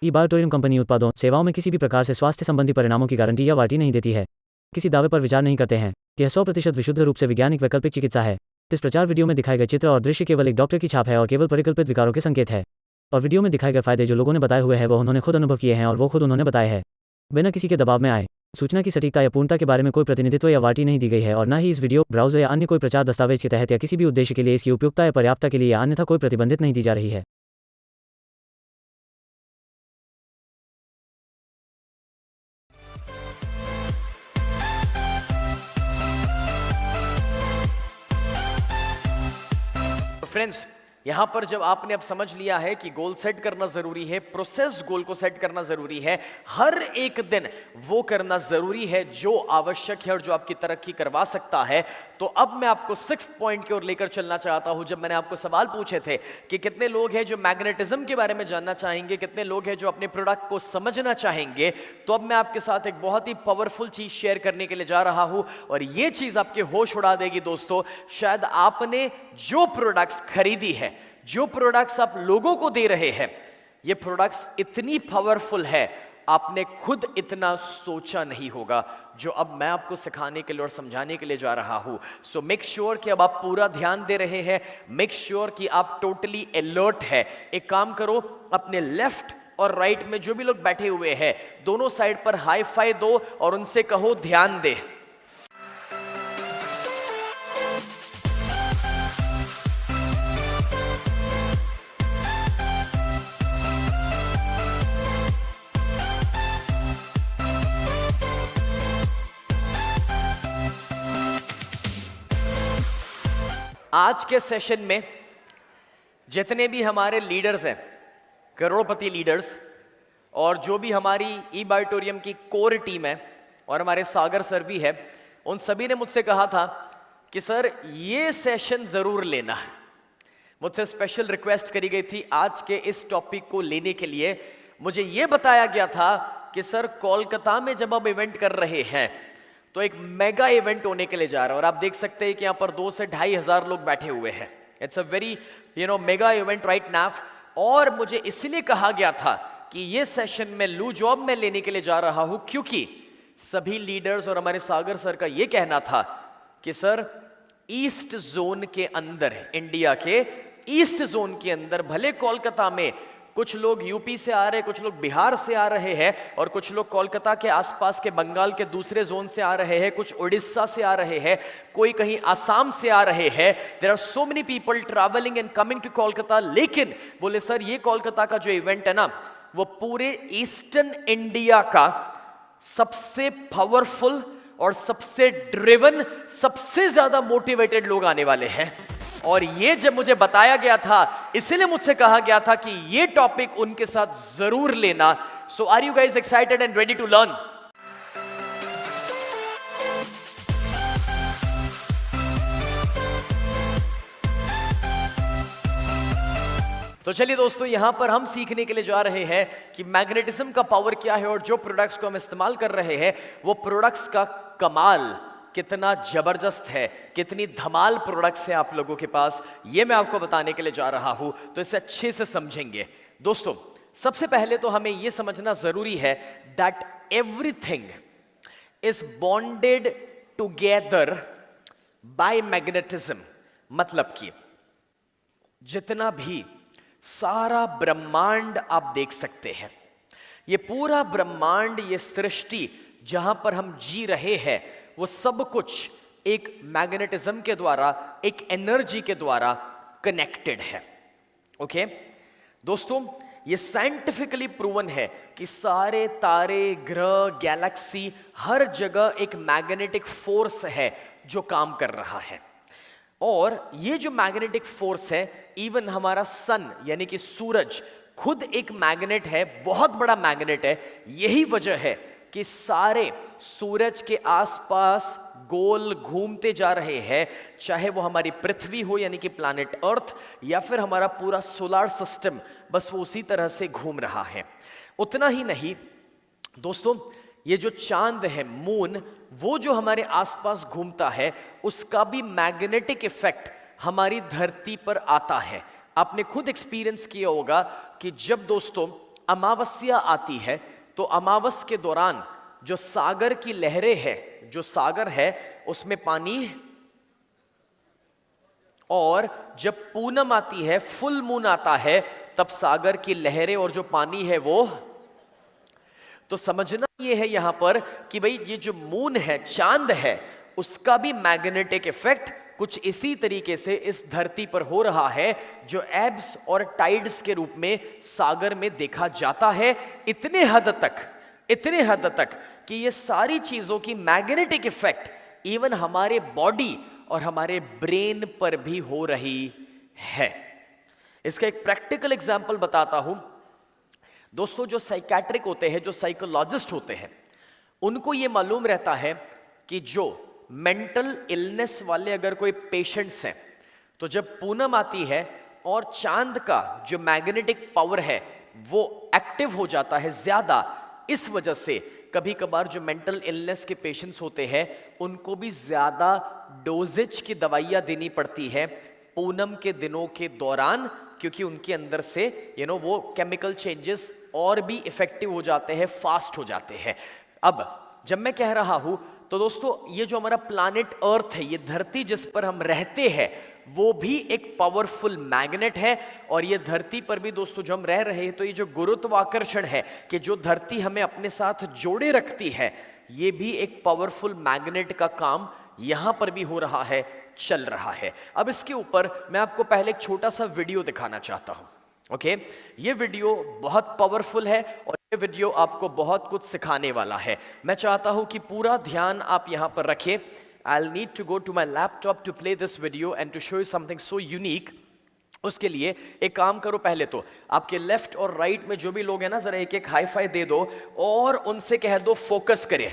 ई-बायोटोरियम company उत्पादों सेवाओं में किसी भी प्रकार से स्वास्थ्य संबंधी परिणामों की गारंटी या वारंटी नहीं देती है। किसी दावे पर विचार नहीं करते हैं। यह 100% विशुद्ध रूप से वैज्ञानिक वैकल्पिक चिकित्सा है। इस प्रचार वीडियो में दिखाए गए चित्र और दृश्य केवल एक डॉक्टर की छाप है और केवल परिकल्पित विकारों के संकेत है। और वीडियो में दिखाए गए फायदे जो लोगों ने बताए हुए हैं वो उन्होंने खुद अनुभव किए हैं और वो खुद उन्होंने बताए हैं। बिना किसी के दबाव में आए सूचना की सटीकता या पूर्णता के बारे में कोई प्रतिनिधित्व या वारंटी नहीं दी गई है और न ही इस वीडियो ब्राउज़र या अन्य कोई प्रचार दस्तावेज के तहत या किसी भी उद्देश्य के लिए इसकी उपयुक्तता या पर्याप्तता के लिए या अन्यथा कोई प्रतिबंधित नहीं दी जा रही है। फ्रेंड्स, यहां पर जब आपने अब समझ लिया है कि गोल सेट करना जरूरी है, प्रोसेस गोल को सेट करना जरूरी है, हर एक दिन वो करना जरूरी है जो आवश्यक है और जो आपकी तरक्की करवा सकता है, तो अब मैं आपको 6th पॉइंट की ओर लेकर चलना चाहता हूं। जब मैंने आपको सवाल पूछे थे कि कितने लोग हैं जो मैग्नेटिज्म के बारे में जानना चाहेंगे, कितने लोग हैं जो अपने प्रोडक्ट को समझना चाहेंगे, तो अब मैं आपके साथ एक बहुत ही पावरफुल चीज शेयर करने के लिए जा रहा हूं और ये चीज आपके होश उड़ा देगी। दोस्तों, शायद आपने जो प्रोडक्ट्स खरीदी है, जो प्रोडक्ट्स आप लोगों को दे रहे हैं, ये प्रोडक्ट्स इतनी पावरफुल है आपने खुद इतना सोचा नहीं होगा जो अब मैं आपको सिखाने के लिए और समझाने के लिए जा रहा हूं। सो मेक श्योर कि अब आप पूरा ध्यान दे रहे हैं, मेक श्योर कि आप टोटली अलर्ट है। एक काम करो, अपने लेफ्ट और राइट में जो भी लोग बैठे हुए हैं दोनों साइड पर हाई फाई दो और उनसे कहो ध्यान दे। आज के सेशन में जितने भी हमारे लीडर्स हैं, करोड़पति लीडर्स, और जो भी हमारी ई-बायोटोरियम की कोर टीम है और हमारे सागर सर भी है, उन सभी ने मुझसे कहा था कि सर ये सेशन जरूर लेना। मुझसे स्पेशल रिक्वेस्ट करी गई थी आज के इस टॉपिक को लेने के लिए। मुझे ये बताया गया था कि सर कोलकाता में जब हम इवेंट कर रहे हैं तो एक मेगा इवेंट होने के लिए जा रहा है और आप देख सकते हैं कि यहाँ पर 2 से 2,500 लोग बैठे हुए हैं। It's a very mega event right now. और मुझे इसलिए कहा गया था कि ये सेशन में लू जॉब में लेने के लिए जा रहा हूं क्योंकि सभी लीडर्स और हमारे सागर सर का ये कहना था कि सर ईस्ट जोन के अंदर, इंडिया के ईस्ट जोन के अंदर, भले कोलकाता में कुछ लोग यूपी से आ रहे हैं, कुछ लोग बिहार से आ रहे हैं और कुछ लोग कोलकाता के आसपास के बंगाल के दूसरे जोन से आ रहे हैं, कुछ उड़ीसा से आ रहे हैं, कोई कहीं आसाम से आ रहे हैं। There are so many people travelling and coming to Kolkata. लेकिन बोले सर ये कोलकाता का जो इवेंट है ना, वो पूरे ईस्टर्न इंडिया का सबसे पावरफुल और सबसे ड्रिवन, सबसे ज्यादा मोटिवेटेड लोग आने वाले हैं। और ये जब मुझे बताया गया था, इसलिए मुझसे कहा गया था कि ये टॉपिक उनके साथ जरूर लेना। So are you guys excited and ready to learn? तो चलिए दोस्तों, यहां पर हम सीखने के लिए जा रहे हैं कि मैग्नेटिज्म का पावर क्या है और जो प्रोडक्ट्स को हम इस्तेमाल कर रहे हैं वो प्रोडक्ट्स का कमाल कितना जबरदस्त है, कितनी धमाल प्रोडक्ट्स हैं आप लोगों के पास, ये मैं आपको बताने के लिए जा रहा हूं। तो इसे अच्छे से समझेंगे। दोस्तों, सबसे पहले तो हमें यह समझना जरूरी है that everything is bonded together by magnetism. मतलब कि जितना भी सारा ब्रह्मांड आप देख सकते हैं, ये पूरा ब्रह्मांड, ये सृष्टि जहां पर हम जी रहे हैं, वो सब कुछ एक मैग्नेटिज्म के द्वारा, एक एनर्जी के द्वारा कनेक्टेड है। ओके दोस्तों, ये साइंटिफिकली प्रूवन है कि सारे तारे, ग्रह, गैलेक्सी, हर जगह एक मैग्नेटिक फोर्स है जो काम कर रहा है। और ये जो मैग्नेटिक फोर्स है, इवन हमारा सन यानी कि सूरज खुद एक मैग्नेट है, बहुत बड़ा मैग्नेट है। यही वजह है कि सारे सूरज के आसपास गोल घूमते जा रहे हैं, चाहे वो हमारी पृथ्वी हो यानी कि प्लैनेट अर्थ, या फिर हमारा पूरा सोलर सिस्टम, बस वो उसी तरह से घूम रहा है। उतना ही नहीं दोस्तों, ये जो चांद है, मून, वो जो हमारे आसपास घूमता है, उसका भी मैग्नेटिक इफेक्ट हमारी धरती पर आता है। आपने खुद एक्सपीरियंस किया होगा कि जब दोस्तों अमावस्या आती है तो अमावस के दौरान जो सागर की लहरें हैं, जो सागर है उसमें पानी, और जब पूनम आती है, फुल मून आता है, तब सागर की लहरें और जो पानी है वो, तो समझना ये है यहां पर कि भाई ये जो मून है, चांद है, उसका भी मैग्नेटिक इफेक्ट कुछ इसी तरीके से इस धरती पर हो रहा है जो एब्स और टाइड्स के रूप में सागर में देखा जाता है। इतने हद तक कि ये सारी चीजों की मैग्नेटिक इफेक्ट इवन हमारे बॉडी और हमारे ब्रेन पर भी हो रही है। इसका एक प्रैक्टिकल एग्जांपल बताता हूं दोस्तों। जो साइकेट्रिक होते हैं, जो साइकोलॉजिस्ट होते हैं, उनको ये मालूम रहता है कि जो मेंटल इलनेस वाले अगर कोई पेशेंट्स हैं, तो जब पूनम आती है और चांद का जो मैग्नेटिक पावर है वो एक्टिव हो जाता है ज्यादा, इस वजह से कभी कभार जो मेंटल इलनेस के पेशेंट्स होते हैं उनको भी ज्यादा डोजेज की दवाइयां देनी पड़ती है पूनम के दिनों के दौरान, क्योंकि उनके अंदर से वो केमिकल चेंजेस और भी इफेक्टिव हो जाते हैं, फास्ट हो जाते हैं। अब जब मैं कह रहा हूं तो दोस्तों ये जो हमारा प्लैनेट अर्थ है, ये धरती जिस पर हम रहते हैं, वो भी एक पावरफुल मैग्नेट है। और ये धरती पर भी दोस्तों जो हम रह रहे हैं, तो ये जो गुरुत्वाकर्षण है कि जो धरती हमें अपने साथ जोड़े रखती है, ये भी एक पावरफुल मैग्नेट का काम यहां पर भी हो रहा है, चल रहा है। अब इसके ऊपर मैं आपको पहले एक छोटा सा वीडियो दिखाना चाहता हूं। ओके, ये वीडियो बहुत पावरफुल है और ये वीडियो आपको बहुत कुछ सिखाने वाला है। मैं चाहता हूं कि पूरा ध्यान आप यहां पर रखें। I'll need to go to my laptop to play this video and to show you something so unique. उसके लिए एक काम करो, पहले तो आपके लेफ्ट और राइट में जो भी लोग हैं ना, जरा एक एक हाई फाई दे दो और उनसे कह दो फोकस करें।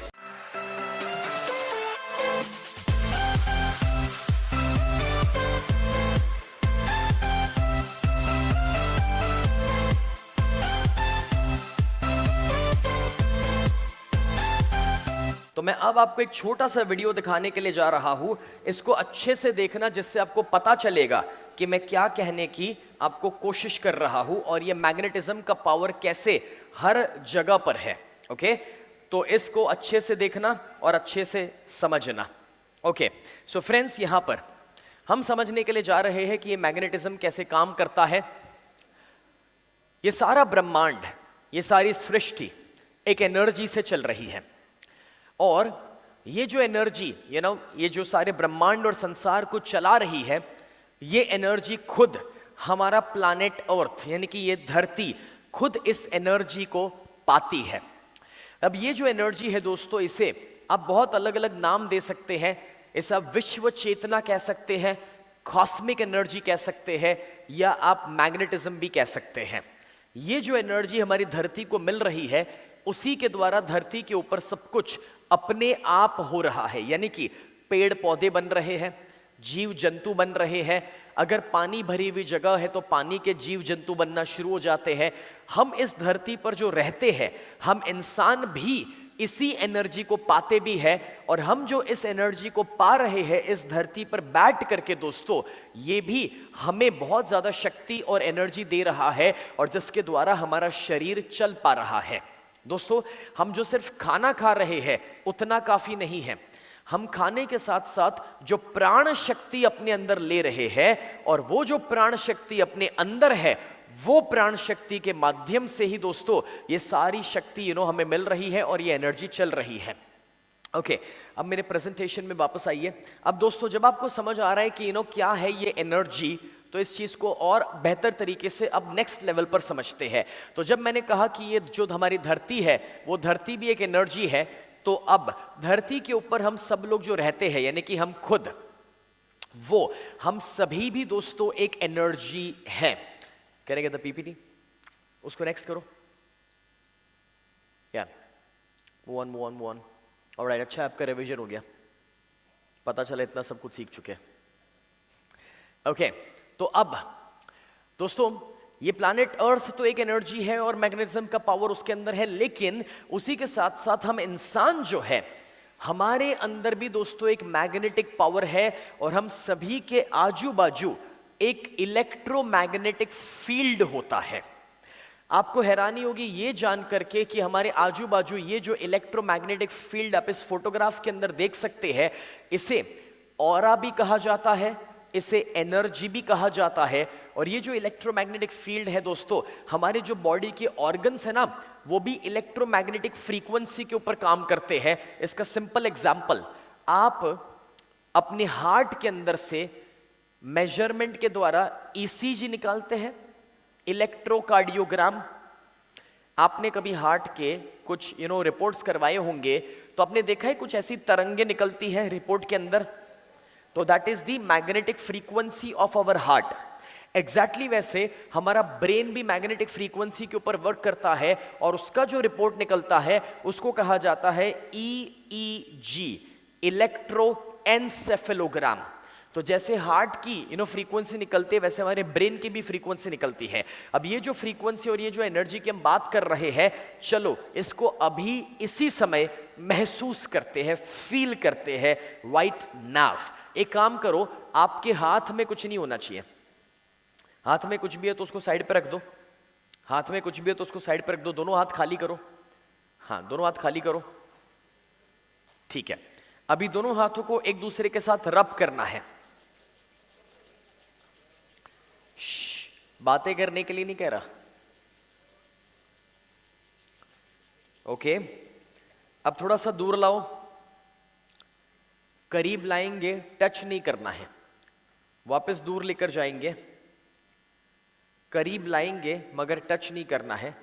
तो मैं अब आपको एक छोटा सा वीडियो दिखाने के लिए जा रहा हूं। इसको अच्छे से देखना, जिससे आपको पता चलेगा कि मैं क्या कहने की आपको कोशिश कर रहा हूं और ये मैग्नेटिज्म का पावर कैसे हर जगह पर है। ओके, तो इसको अच्छे से देखना और अच्छे से समझना। ओके, सो फ्रेंड्स, यहां पर हम समझने के लिए जा रहे हैं कि ये मैग्नेटिज्म कैसे काम करता है। ये सारा ब्रह्मांड, ये सारी सृष्टि एक एनर्जी से चल रही है, और ये जो एनर्जी ये जो सारे ब्रह्मांड और संसार को चला रही है, ये एनर्जी खुद हमारा प्लैनेट अर्थ यानी कि ये धरती खुद इस एनर्जी को पाती है। अब ये जो एनर्जी है दोस्तों, इसे आप बहुत अलग अलग नाम दे सकते हैं। इसे आप विश्व चेतना कह सकते हैं, कॉस्मिक एनर्जी कह सकते हैं, या आप मैग्नेटिज्म भी कह सकते हैं। ये जो एनर्जी हमारी धरती को मिल रही है, उसी के द्वारा धरती के ऊपर सब कुछ अपने आप हो रहा है। यानी कि पेड़ पौधे बन रहे हैं, जीव जंतु बन रहे हैं। अगर पानी भरी हुई जगह है तो पानी के जीव जंतु बनना शुरू हो जाते हैं। हम इस धरती पर जो रहते हैं, हम इंसान भी इसी एनर्जी को पाते भी हैं, और हम जो इस एनर्जी को पा रहे हैं इस धरती पर बैठ करके दोस्तों, ये भी हमें बहुत ज्यादा शक्ति और एनर्जी दे रहा है, और जिसके द्वारा हमारा शरीर चल पा रहा है। दोस्तों, हम जो सिर्फ खाना खा रहे हैं उतना काफी नहीं है। हम खाने के साथ साथ जो प्राण शक्ति अपने अंदर ले रहे हैं, और वो जो प्राण शक्ति अपने अंदर है, वो प्राण शक्ति के माध्यम से ही दोस्तों ये सारी शक्ति हमें मिल रही है और ये एनर्जी चल रही है। ओके, अब मेरे प्रेजेंटेशन में वापस आइए। अब दोस्तों, जब आपको समझ आ रहा है कि क्या है ये एनर्जी, तो इस चीज को और बेहतर तरीके से अब नेक्स्ट लेवल पर समझते हैं। तो जब मैंने कहा कि ये जो हमारी धरती है, वो धरती भी एक एनर्जी है, तो अब धरती के ऊपर हम सब लोग जो रहते हैं, यानी कि हम खुद, वो हम सभी भी दोस्तों एक एनर्जी है। करेंगे द पीपीटी, उसको नेक्स्ट करो। या वन ऑलराइट, अच्छा आपका रिवीजन हो गया, पता चला इतना सब कुछ सीख चुके हैं। ओके, तो अब दोस्तों ये प्लैनेट अर्थ तो एक एनर्जी है और मैग्नेटिज्म का पावर उसके अंदर है, लेकिन उसी के साथ साथ हम इंसान जो है, हमारे अंदर भी दोस्तों एक मैग्नेटिक पावर है, और हम सभी के आजू बाजू एक इलेक्ट्रोमैग्नेटिक फील्ड होता है। आपको हैरानी होगी ये जान करके कि हमारे आजू बाजू ये जो इलेक्ट्रोमैग्नेटिक फील्ड आप इस फोटोग्राफ के अंदर देख सकते हैं, इसे ऑरा भी कहा जाता है, इसे एनर्जी भी कहा जाता है। और ये जो इलेक्ट्रोमैग्नेटिक फील्ड है दोस्तों, हमारे जो बॉडी के ऑर्गन्स है ना, वो भी इलेक्ट्रोमैग्नेटिक फ्रीक्वेंसी के ऊपर काम करते हैं। इसका सिंपल एग्जांपल, आप अपने हार्ट के अंदर से मेजरमेंट के द्वारा ईसीजी निकालते हैं, इलेक्ट्रोकार्डियोग्राम। आपने कभी हार्ट के कुछ रिपोर्ट्स करवाए होंगे, तो आपने देखा है कुछ ऐसी तरंगे निकलती हैं रिपोर्ट के अंदर, तो that is the magnetic frequency of our heart. Exactly वैसे हमारा ब्रेन भी मैग्नेटिक फ्रीक्वेंसी के ऊपर वर्क करता है, और उसका जो रिपोर्ट निकलता है उसको कहा जाता है EEG, इलेक्ट्रोएन्सेफेलोग्राम। तो जैसे हार्ट की फ्रीक्वेंसी निकलती है, वैसे हमारे ब्रेन की भी फ्रीक्वेंसी निकलती है। अब ये जो फ्रीक्वेंसी और ये जो एनर्जी की हम बात कर रहे हैं, चलो इसको अभी इसी समय महसूस करते हैं, फील करते हैं राइट नाउ। एक काम करो, आपके हाथ में कुछ नहीं होना चाहिए। हाथ में कुछ भी है तो उसको साइड पे रख दो, हाथ में कुछ भी है तो उसको साइड पे रख दो। दोनों हाथ खाली करो, हाँ दोनों हाथ खाली करो, ठीक है। अभी दोनों हाथों को एक दूसरे के साथ रब करना है। बातें करने के लिए नहीं कह रहा, ओके। अब थोड़ा सा दूर लाओ, करीब लाएंगे, टच नहीं करना है। वापस दूर लेकर जाएंगे, करीब लाएंगे मगर टच नहीं करना है।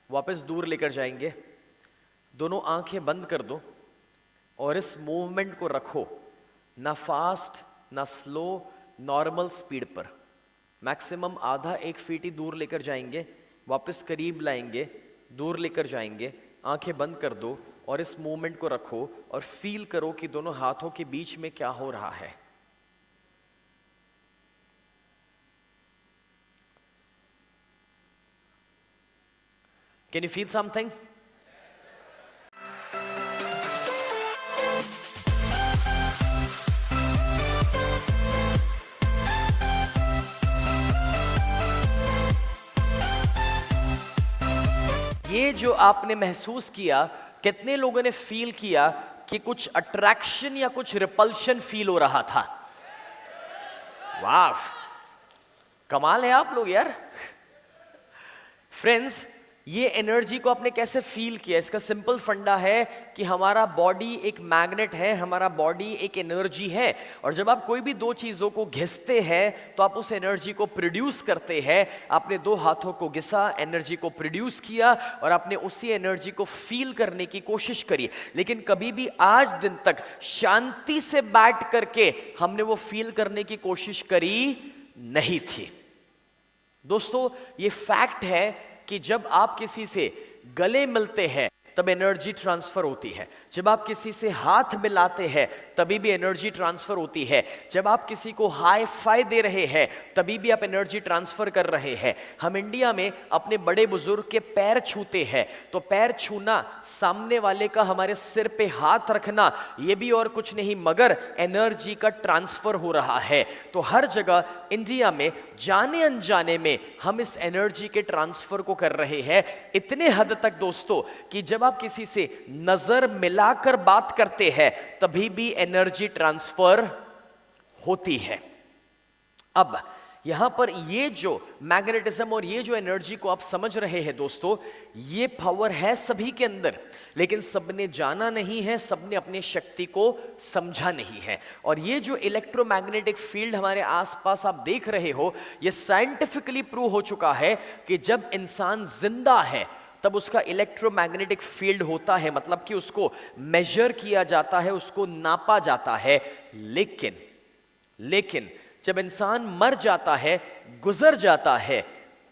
वापस दूर लेकर जाएंगे, दोनों आंखें बंद कर दो और इस मूवमेंट को रखो, ना फास्ट ना स्लो, नॉर्मल स्पीड पर। मैक्सिमम आधा 1 फीट ही दूर लेकर जाएंगे, वापस करीब लाएंगे, दूर लेकर जाएंगे, आंखें बंद कर दो और इस मूवमेंट को रखो और फील करो कि दोनों हाथों के बीच में क्या हो रहा है। Can you feel something? ये जो आपने महसूस किया, कितने लोगों ने फील किया कि कुछ अट्रैक्शन या कुछ रिपल्शन फील हो रहा था? वाह, कमाल है आप लोग यार। फ्रेंड्स, ये एनर्जी को आपने कैसे फील किया? इसका सिंपल फंडा है कि हमारा बॉडी एक मैग्नेट है, हमारा बॉडी एक एनर्जी है, और जब आप कोई भी दो चीजों को घिसते हैं तो आप उस एनर्जी को प्रोड्यूस करते हैं। आपने दो हाथों को घिसा, एनर्जी को प्रोड्यूस किया और आपने उसी एनर्जी को फील करने की कोशिश करी। लेकिन कभी भी आज दिन तक शांति से बैठ करके हमने वो फील करने की कोशिश करी नहीं थी। दोस्तों, ये फैक्ट है कि जब आप किसी से गले मिलते हैं तब एनर्जी ट्रांसफर होती है, जब आप किसी से हाथ मिलाते हैं तभी भी एनर्जी ट्रांसफर होती है, जब आप किसी को हाई फाई दे रहे हैं तभी भी आप एनर्जी ट्रांसफर कर रहे हैं। हम इंडिया में अपने बड़े बुजुर्ग के पैर छूते हैं, तो पैर छूना, सामने वाले का हमारे सिर पे हाथ रखना, ये भी और कुछ नहीं मगर एनर्जी का ट्रांसफर हो रहा है। तो हर जगह इंडिया में जाने अनजाने में हम इस एनर्जी के ट्रांसफर को कर रहे हैं। इतने हद तक दोस्तों कि जब आप किसी से नजर मिलाकर बात करते हैं तभी भी एनर्जी ट्रांसफर होती है। अब यहां पर ये जो मैग्नेटिज्म और ये जो एनर्जी को आप समझ रहे हैं दोस्तों, ये पावर है सभी के अंदर, लेकिन सबने जाना नहीं है, सबने अपनी शक्ति को समझा नहीं है। और ये जो इलेक्ट्रोमैग्नेटिक फील्ड हमारे आसपास आप देख रहे हो, ये साइंटिफिकली प्रूव हो चुका है कि जब इंसान जिंदा है तब उसका इलेक्ट्रोमैग्नेटिक फील्ड होता है, मतलब कि उसको मेजर किया जाता है, उसको नापा जाता है। लेकिन जब इंसान मर जाता है, गुजर जाता है,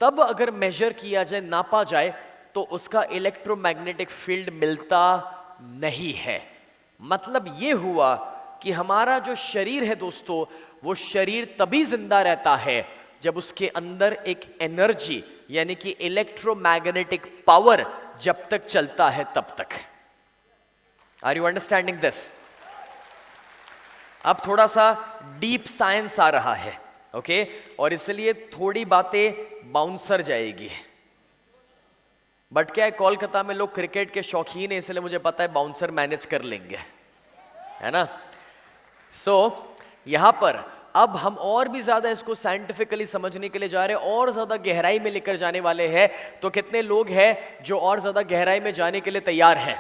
तब अगर मेजर किया जाए, नापा जाए, तो उसका इलेक्ट्रोमैग्नेटिक फील्ड मिलता नहीं है। मतलब ये हुआ कि हमारा जो शरीर है दोस्तों, वो शरीर तभी जिंदा रहता है जब उसके अंदर एक एनर्जी यानी कि इलेक्ट्रोमैग्नेटिक पावर जब तक चलता है तब तक। Are you understanding this? अब थोड़ा सा डीप साइंस आ रहा है, ओके, और इसलिए थोड़ी बातें बाउंसर जाएगी। बट क्या है, कोलकाता में लोग क्रिकेट के शौकीन है, इसलिए मुझे पता है बाउंसर मैनेज कर लेंगे, है ना। सो यहां पर अब हम और भी ज्यादा इसको साइंटिफिकली समझने के लिए जा रहे हैं, और ज्यादा गहराई में लेकर जाने वाले हैं। तो कितने लोग हैं जो और ज्यादा गहराई में जाने के लिए तैयार हैं?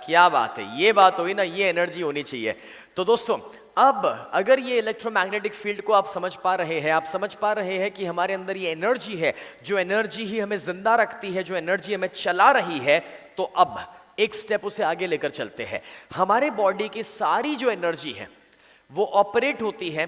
क्या बात है, ये बात हुई ना, ये एनर्जी होनी चाहिए। तो दोस्तों अब अगर ये इलेक्ट्रोमैग्नेटिक फील्ड को आप समझ पा रहे हैं, आप समझ पा रहे हैं कि हमारे अंदर ये एनर्जी है, जो एनर्जी ही हमें जिंदा रखती है, जो एनर्जी हमें चला रही है, तो अब एक स्टेप उसे आगे लेकर चलते हैं। हमारे बॉडी की सारी जो एनर्जी है वो ऑपरेट होती है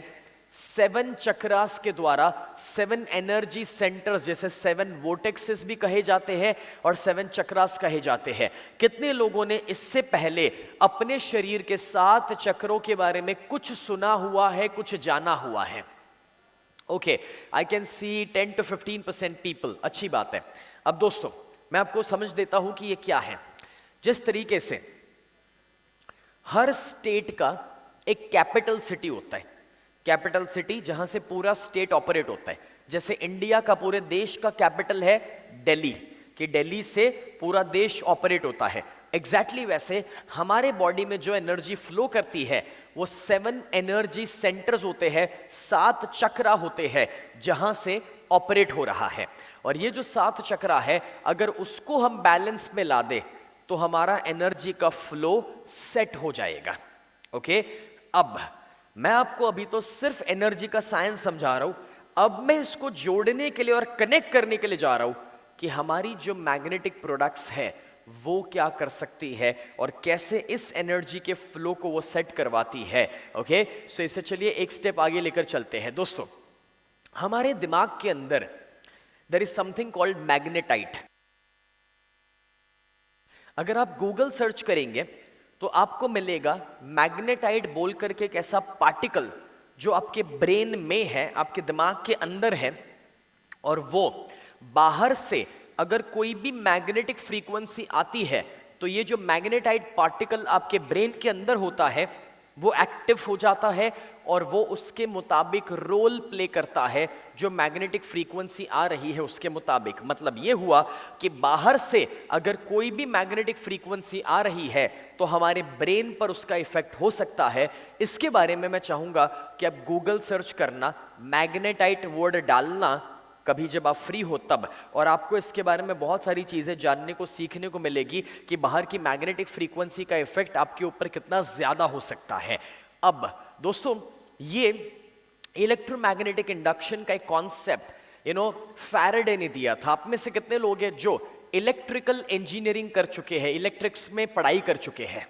7 चक्रास के द्वारा, 7 एनर्जी सेंटर्स, जैसे 7 वोर्टेक्सेस भी कहे जाते हैं और 7 चक्रास कहे जाते हैं। कितने लोगों ने इससे पहले अपने शरीर के 7 चक्रों के बारे में कुछ सुना हुआ है, कुछ जाना हुआ है? Okay, I can see 10 to 15% people. अच्छी बात है। अब दोस्तों मैं आपको समझ देता हूं कि ये क्या है। जिस तरीके से हर स्टेट का एक कैपिटल सिटी होता है, कैपिटल सिटी जहां से पूरा स्टेट ऑपरेट होता है, जैसे इंडिया का पूरे देश का कैपिटल है दिल्ली, कि दिल्ली से पूरा देश ऑपरेट होता है। एग्जैक्टली वैसे हमारे बॉडी में जो एनर्जी फ्लो करती है वो 7 एनर्जी सेंटर्स होते हैं, 7 चक्रा होते हैं जहां से ऑपरेट हो रहा है। और ये जो 7 चक्रा है, अगर उसको हम बैलेंस में ला दे तो हमारा एनर्जी का फ्लो सेट हो जाएगा। ओके, अब मैं आपको अभी तो सिर्फ एनर्जी का साइंस समझा रहा हूं, अब मैं इसको जोड़ने के लिए और कनेक्ट करने के लिए जा रहा हूं कि हमारी जो मैग्नेटिक प्रोडक्ट्स है वो क्या कर सकती है और कैसे इस एनर्जी के फ्लो को वो सेट करवाती है। ओके, सो इसे चलिए एक स्टेप आगे लेकर चलते हैं। दोस्तों हमारे दिमाग के अंदर there is something called magnetite. अगर आप गूगल सर्च करेंगे तो आपको मिलेगा मैग्नेटाइट बोल करके एक ऐसा पार्टिकल जो आपके ब्रेन में है, आपके दिमाग के अंदर है, और वो बाहर से अगर कोई भी मैग्नेटिक फ्रीक्वेंसी आती है तो ये जो मैग्नेटाइट पार्टिकल आपके ब्रेन के अंदर होता है वो एक्टिव हो जाता है और वो उसके मुताबिक रोल प्ले करता है जो मैग्नेटिक फ्रीक्वेंसी आ रही है उसके मुताबिक। मतलब ये हुआ कि बाहर से अगर कोई भी मैग्नेटिक फ्रीक्वेंसी आ रही है तो हमारे ब्रेन पर उसका इफेक्ट हो सकता है। इसके बारे में मैं चाहूंगा कि आप गूगल सर्च करना, मैग्नेटाइट वर्ड डालना कभी जब आप फ्री हो तब, और आपको इसके बारे में बहुत सारी चीजें जानने को सीखने को मिलेगी कि बाहर की मैग्नेटिक फ्रीक्वेंसी का इफेक्ट आपके ऊपर कितना ज्यादा हो सकता है। अब दोस्तों ये इलेक्ट्रोमैग्नेटिक इंडक्शन का एक कॉन्सेप्ट फैराडे ने दिया था। आप में से कितने लोग हैं जो इलेक्ट्रिकल इंजीनियरिंग कर चुके हैं, इलेक्ट्रिक्स में पढ़ाई कर चुके हैं?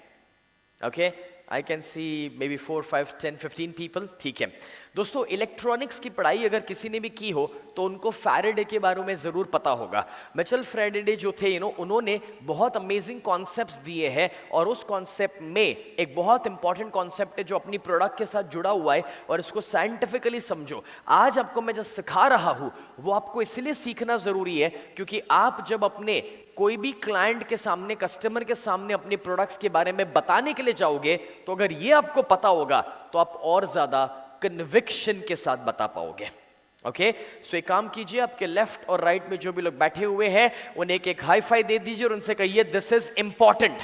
Okay, I can see may be 4, 5, 10, 15 people. ठीक है दोस्तों, इलेक्ट्रॉनिक्स की पढ़ाई अगर किसी ने भी की हो तो उनको फैराडे के बारे में जरूर पता होगा। मिचेल फैराडे जो थे उन्होंने बहुत अमेजिंग कॉन्सेप्ट्स दिए हैं, और उस कॉन्सेप्ट में एक बहुत इंपॉर्टेंट कॉन्सेप्ट है जो अपनी प्रोडक्ट के साथ जुड़ा हुआ है, और इसको साइंटिफिकली समझो। आज आपको मैं जो सिखा रहा हूं वो आपको इसलिए सीखना जरूरी है क्योंकि आप जब अपने कोई भी क्लाइंट के सामने, कस्टमर के सामने अपने प्रोडक्ट्स के बारे में बताने के लिए जाओगे तो अगर ये आपको पता होगा तो आप और ज्यादा कन्विक्शन के साथ बता पाओगे। ओके, सो एक काम कीजिए, आपके लेफ्ट और राइट में जो भी लोग बैठे हुए हैं उन्हें एक हाई फाई दे दीजिए और उनसे कहिए this is important.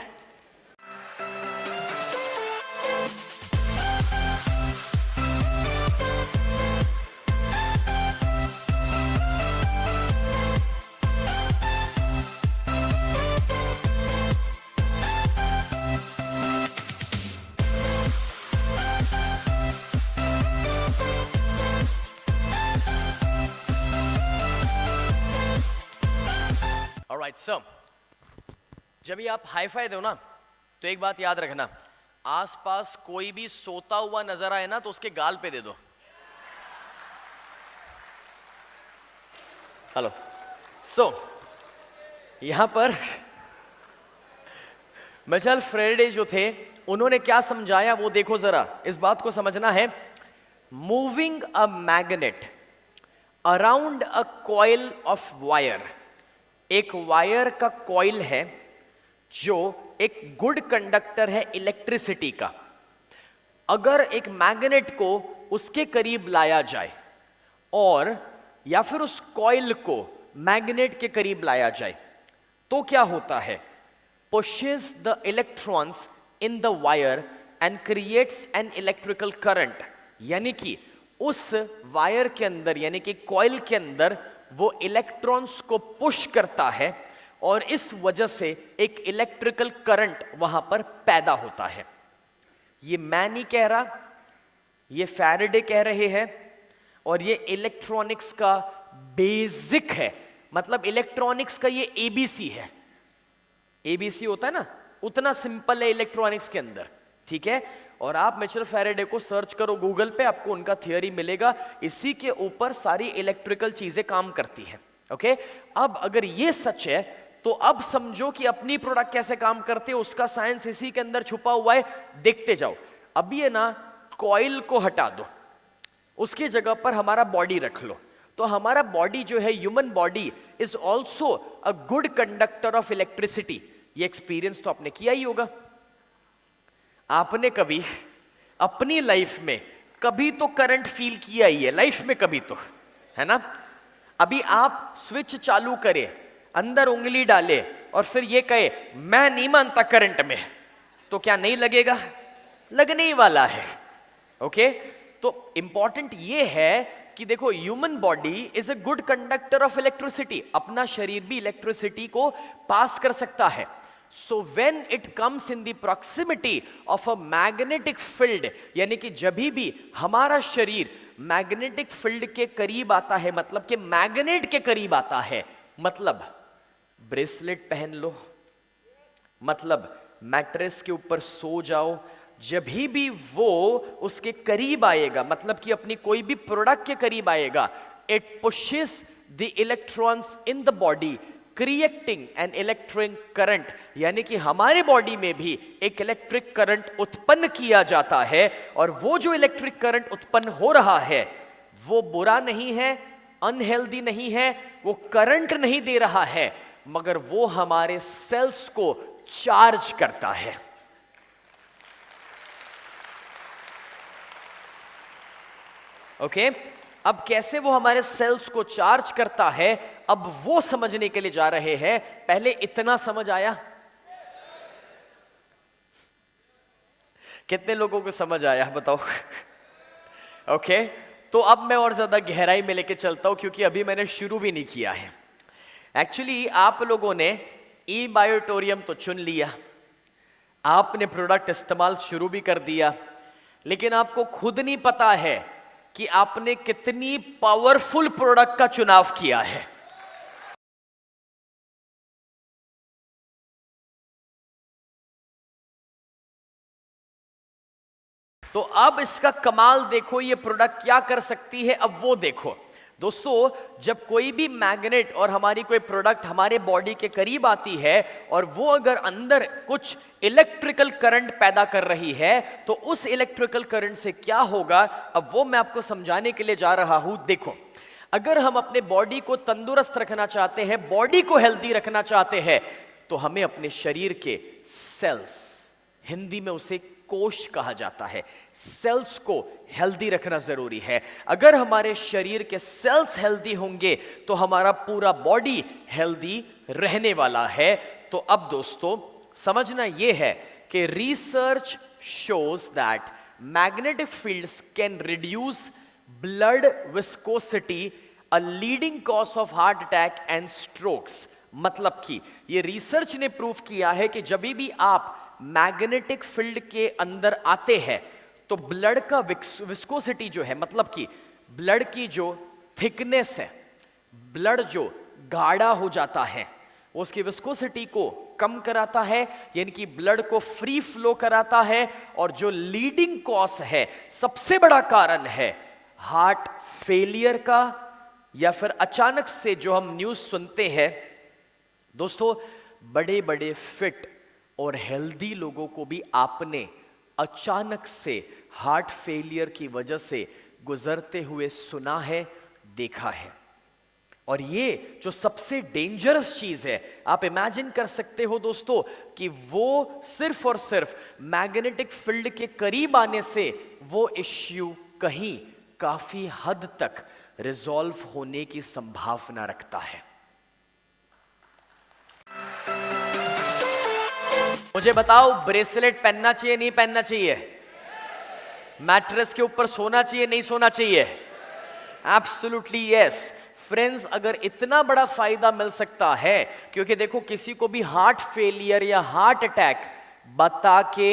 Alright, so, जब भी आप हाई फाई दो ना तो एक बात याद रखना, आसपास कोई भी सोता हुआ नजर आए ना तो उसके गाल पे दे दो। हेलो, सो यहां पर मिचेल फैराडे जो थे उन्होंने क्या समझाया वो देखो जरा, इस बात को समझना है। Moving a magnet around a coil of wire, एक वायर का कॉइल है जो एक गुड कंडक्टर है इलेक्ट्रिसिटी का। अगर एक मैग्नेट को उसके करीब लाया जाए और या फिर उस कॉइल को मैग्नेट के करीब लाया जाए तो क्या होता है, pushes the electrons in the wire and creates an electrical current, यानी कि उस वायर के अंदर यानी कि कॉइल के अंदर वो इलेक्ट्रॉन्स को पुश करता है और इस वजह से एक इलेक्ट्रिकल करंट वहां पर पैदा होता है। ये मैं नहीं कह रहा, ये फैराडे कह रहे हैं और ये इलेक्ट्रॉनिक्स का बेसिक है, मतलब इलेक्ट्रॉनिक्स का ये एबीसी है। एबीसी होता है ना, उतना सिंपल है इलेक्ट्रॉनिक्स के अंदर, ठीक है। और आप मिचेल फैराडे को सर्च करो गूगल पे, आपको उनका थियरी मिलेगा, इसी के ऊपर सारी इलेक्ट्रिकल चीजें काम करती हैं, ओके। अब अगर ये सच है तो अब समझो कि अपनी प्रोडक्ट कैसे काम करते हैं, उसका साइंस इसी के अंदर छुपा हुआ है, देखते जाओ। अब ये ना कॉइल को हटा दो, उसकी जगह पर हमारा बॉडी रख लो, तो हमारा बॉडी जो है, human body is also a good conductor of electricity. ये एक्सपीरियंस तो आपने किया ही होगा। आपने कभी अपनी लाइफ में कभी तो करंट फील किया ही है, लाइफ में कभी तो, है ना। अभी आप स्विच चालू करें, अंदर उंगली डाले और फिर ये कहे मैं नहीं मानता करंट में, तो क्या नहीं लगेगा? लगने ही वाला है, ओके। तो इंपॉर्टेंट ये है कि देखो, human body is a good conductor of electricity, अपना शरीर भी इलेक्ट्रिसिटी को पास कर सकता है। So when it comes in the proximity of a magnetic field, यानी कि जब भी हमारा शरीर मैग्नेटिक फील्ड के करीब आता है, मतलब कि मैग्नेट के करीब आता है, मतलब ब्रेसलेट पहन लो, मतलब मैट्रेस के ऊपर सो जाओ, जब भी वो उसके करीब आएगा, मतलब कि अपनी कोई भी प्रोडक्ट के करीब आएगा, it pushes the electrons in the body creating an electric current, यानी कि हमारे बॉडी में भी एक इलेक्ट्रिक करंट उत्पन्न किया जाता है। और वो जो इलेक्ट्रिक करंट उत्पन्न हो रहा है वो बुरा नहीं है, अनहेल्दी नहीं है, वो करंट नहीं दे रहा है, मगर वो हमारे सेल्स को चार्ज करता है। ओके, अब कैसे वो हमारे सेल्स को चार्ज करता है, अब वो समझने के लिए जा रहे हैं। पहले इतना समझ आया? कितने लोगों को समझ आया बताओ? ओके, तो अब मैं और ज्यादा गहराई में लेके चलता हूं, क्योंकि अभी मैंने शुरू भी नहीं किया है। एक्चुअली आप लोगों ने ई बायोटोरियम तो चुन लिया, आपने प्रोडक्ट इस्तेमाल शुरू भी कर दिया, लेकिन आपको खुद नहीं पता है कि आपने कितनी पावरफुल प्रोडक्ट का चुनाव किया है। तो अब इसका कमाल देखो, ये प्रोडक्ट क्या कर सकती है, अब वो देखो। दोस्तों, जब कोई भी मैग्नेट और हमारी कोई प्रोडक्ट हमारे बॉडी के करीब आती है और वो अगर अंदर कुछ इलेक्ट्रिकल करंट पैदा कर रही है, तो उस इलेक्ट्रिकल करंट से क्या होगा, अब वो मैं आपको समझाने के लिए जा रहा हूं। देखो, अगर हम अपने बॉडी को तंदुरुस्त रखना चाहते हैं, बॉडी को हेल्दी रखना चाहते हैं, तो हमें अपने शरीर के सेल्स, हिंदी में उसे कोश कहा जाता है, सेल्स को हेल्दी रखना जरूरी है। अगर हमारे शरीर के सेल्स हेल्दी होंगे तो हमारा पूरा बॉडी हेल्दी रहने वाला है। तो अब दोस्तों समझना यह है कि research shows that magnetic fields can reduce blood viscosity, a leading cause of heart attack and strokes. मतलब कि ये रिसर्च ने प्रूव किया है कि जब भी आप मैग्नेटिक फील्ड के अंदर आते हैं तो ब्लड का विस्कोसिटी जो है, मतलब कि ब्लड की जो थिकनेस है, ब्लड जो गाढ़ा हो जाता है, उसकी विस्कोसिटी को कम कराता है, यानी कि ब्लड को फ्री फ्लो कराता है। और जो लीडिंग कॉज है, सबसे बड़ा कारण है हार्ट फेलियर का, या फिर अचानक से जो हम न्यूज़ सुनते हैं दोस्तों, बड़े बड़े फिट और हेल्दी लोगों को भी आपने अचानक से हार्ट फेलियर की वजह से गुजरते हुए सुना है, देखा है। और ये जो सबसे डेंजरस चीज है, आप इमेजिन कर सकते हो दोस्तों कि वो सिर्फ और सिर्फ मैग्नेटिक फील्ड के करीब आने से वो इश्यू कहीं काफी हद तक रिजॉल्व होने की संभावना रखता है। मुझे बताओ, ब्रेसलेट पहनना चाहिए नहीं पहनना चाहिए? मैट्रेस के ऊपर सोना चाहिए नहीं सोना चाहिए? Absolutely yes. फ्रेंड्स, अगर इतना बड़ा फायदा मिल सकता है, क्योंकि देखो किसी को भी हार्ट फेलियर या हार्ट अटैक बता के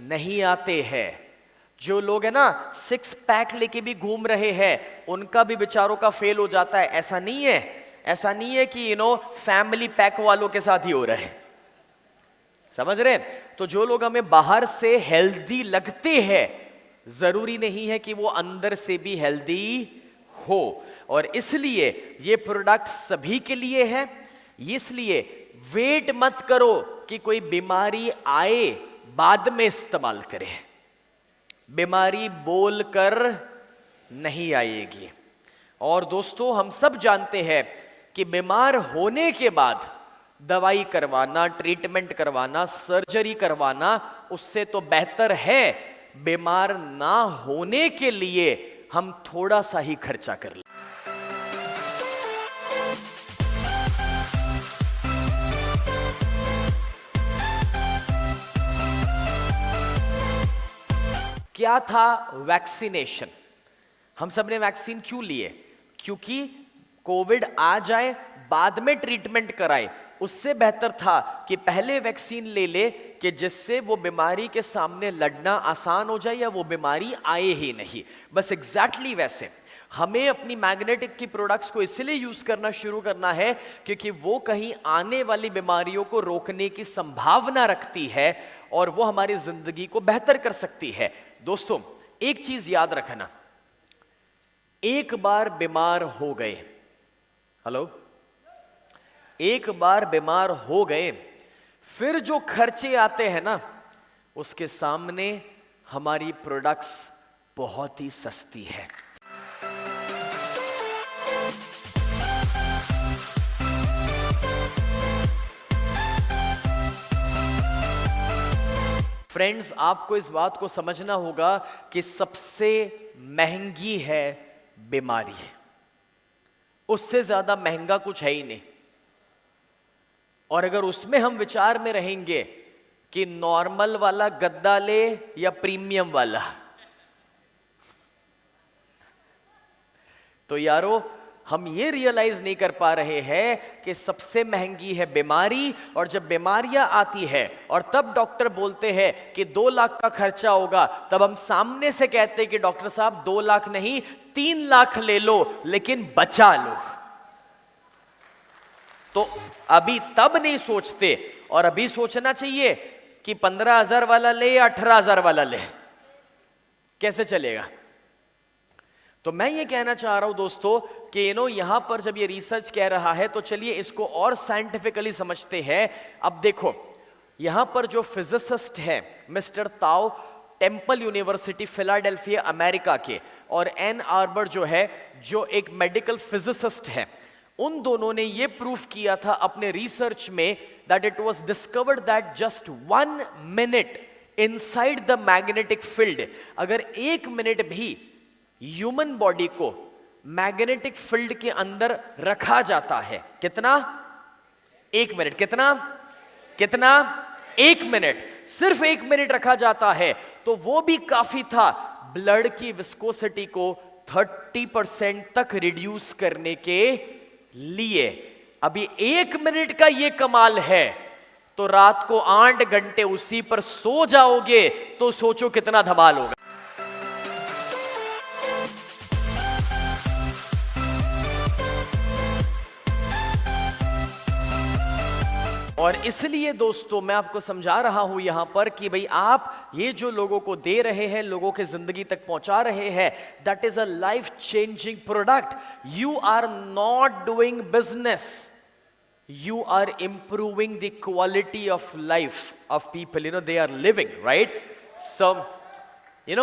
नहीं आते हैं। जो लोग है ना 6 पैक लेके भी घूम रहे हैं, उनका भी बेचारों का फेल हो जाता है। ऐसा नहीं है, ऐसा नहीं है कि फैमिली पैक वालों के साथ ही हो रहा है, समझ रहे? तो जो लोग हमें बाहर से हेल्दी लगते हैं, जरूरी नहीं है कि वो अंदर से भी हेल्दी हो। और इसलिए ये प्रोडक्ट सभी के लिए है। इसलिए वेट मत करो कि कोई बीमारी आए बाद में इस्तेमाल करें। बीमारी बोलकर नहीं आएगी। और दोस्तों, हम सब जानते हैं कि बीमार होने के बाद दवाई करवाना, ट्रीटमेंट करवाना, सर्जरी करवाना, उससे तो बेहतर है बीमार ना होने के लिए हम थोड़ा सा ही खर्चा कर लें। क्या था वैक्सीनेशन? हम सब ने वैक्सीन क्यों लिए? क्योंकि कोविड आ जाए बाद में ट्रीटमेंट कराए, उससे बेहतर था कि पहले वैक्सीन ले ले कि जिससे वो बीमारी के सामने लड़ना आसान हो जाए या वो बीमारी आए ही नहीं। बस एग्जैक्टली वैसे हमें अपनी मैग्नेटिक की प्रोडक्ट्स को इसलिए यूज करना शुरू करना है क्योंकि वो कहीं आने वाली बीमारियों को रोकने की संभावना रखती है और वो हमारी जिंदगी को बेहतर कर सकती है। दोस्तों, एक चीज याद रखना, एक बार बीमार हो गए, हेलो, एक बार बीमार हो गए, फिर जो खर्चे आते हैं ना, उसके सामने हमारी प्रोडक्ट्स बहुत ही सस्ती है। फ्रेंड्स, आपको इस बात को समझना होगा कि सबसे महंगी है बीमारी, उससे ज्यादा महंगा कुछ है ही नहीं। और अगर उसमें हम विचार में रहेंगे कि नॉर्मल वाला गद्दा ले या प्रीमियम वाला, तो यारो हम ये रियलाइज नहीं कर पा रहे हैं कि सबसे महंगी है बीमारी। और जब बीमारियां आती है और तब डॉक्टर बोलते हैं कि 2 लाख का खर्चा होगा, तब हम सामने से कहते हैं कि डॉक्टर साहब 2 लाख नहीं 3 लाख ले लो, लेकिन बचा लो। तो अभी तब नहीं सोचते, और अभी सोचना चाहिए कि 15,000 वाला ले या 18,000 वाला ले, कैसे चलेगा? तो मैं ये कहना चाह रहा हूं दोस्तों कि यहां पर जब ये रिसर्च कह रहा है तो चलिए इसको और साइंटिफिकली समझते हैं। अब देखो, यहां पर जो फिजिसिस्ट है मिस्टर ताओ, टेम्पल यूनिवर्सिटी फिलाडेल्फिया अमेरिका के, और एन आर्बर जो है, जो एक मेडिकल फिजिसिस्ट है, उन दोनों ने ये प्रूफ किया था अपने रिसर्च में that it was discovered that just 1 minute inside the magnetic field, अगर 1 मिनट भी ह्यूमन बॉडी को मैग्नेटिक फील्ड के अंदर रखा जाता है, कितना? 1 मिनट। कितना? 1 मिनट, सिर्फ 1 मिनट रखा जाता है, तो वो भी काफी था ब्लड की विस्कोसिटी को 30% तक रिड्यूस करने के लिए। अभी 1 मिनट का ये कमाल है, तो रात को 8 घंटे उसी पर सो जाओगे तो सोचो कितना धमाल होगा। और इसलिए दोस्तों मैं आपको समझा रहा हूं यहां पर कि भाई आप ये जो लोगों को दे रहे हैं, लोगों के जिंदगी तक पहुंचा रहे हैं, that is a life changing product. You are not doing business, you are improving the quality of life of people, they are living, right? So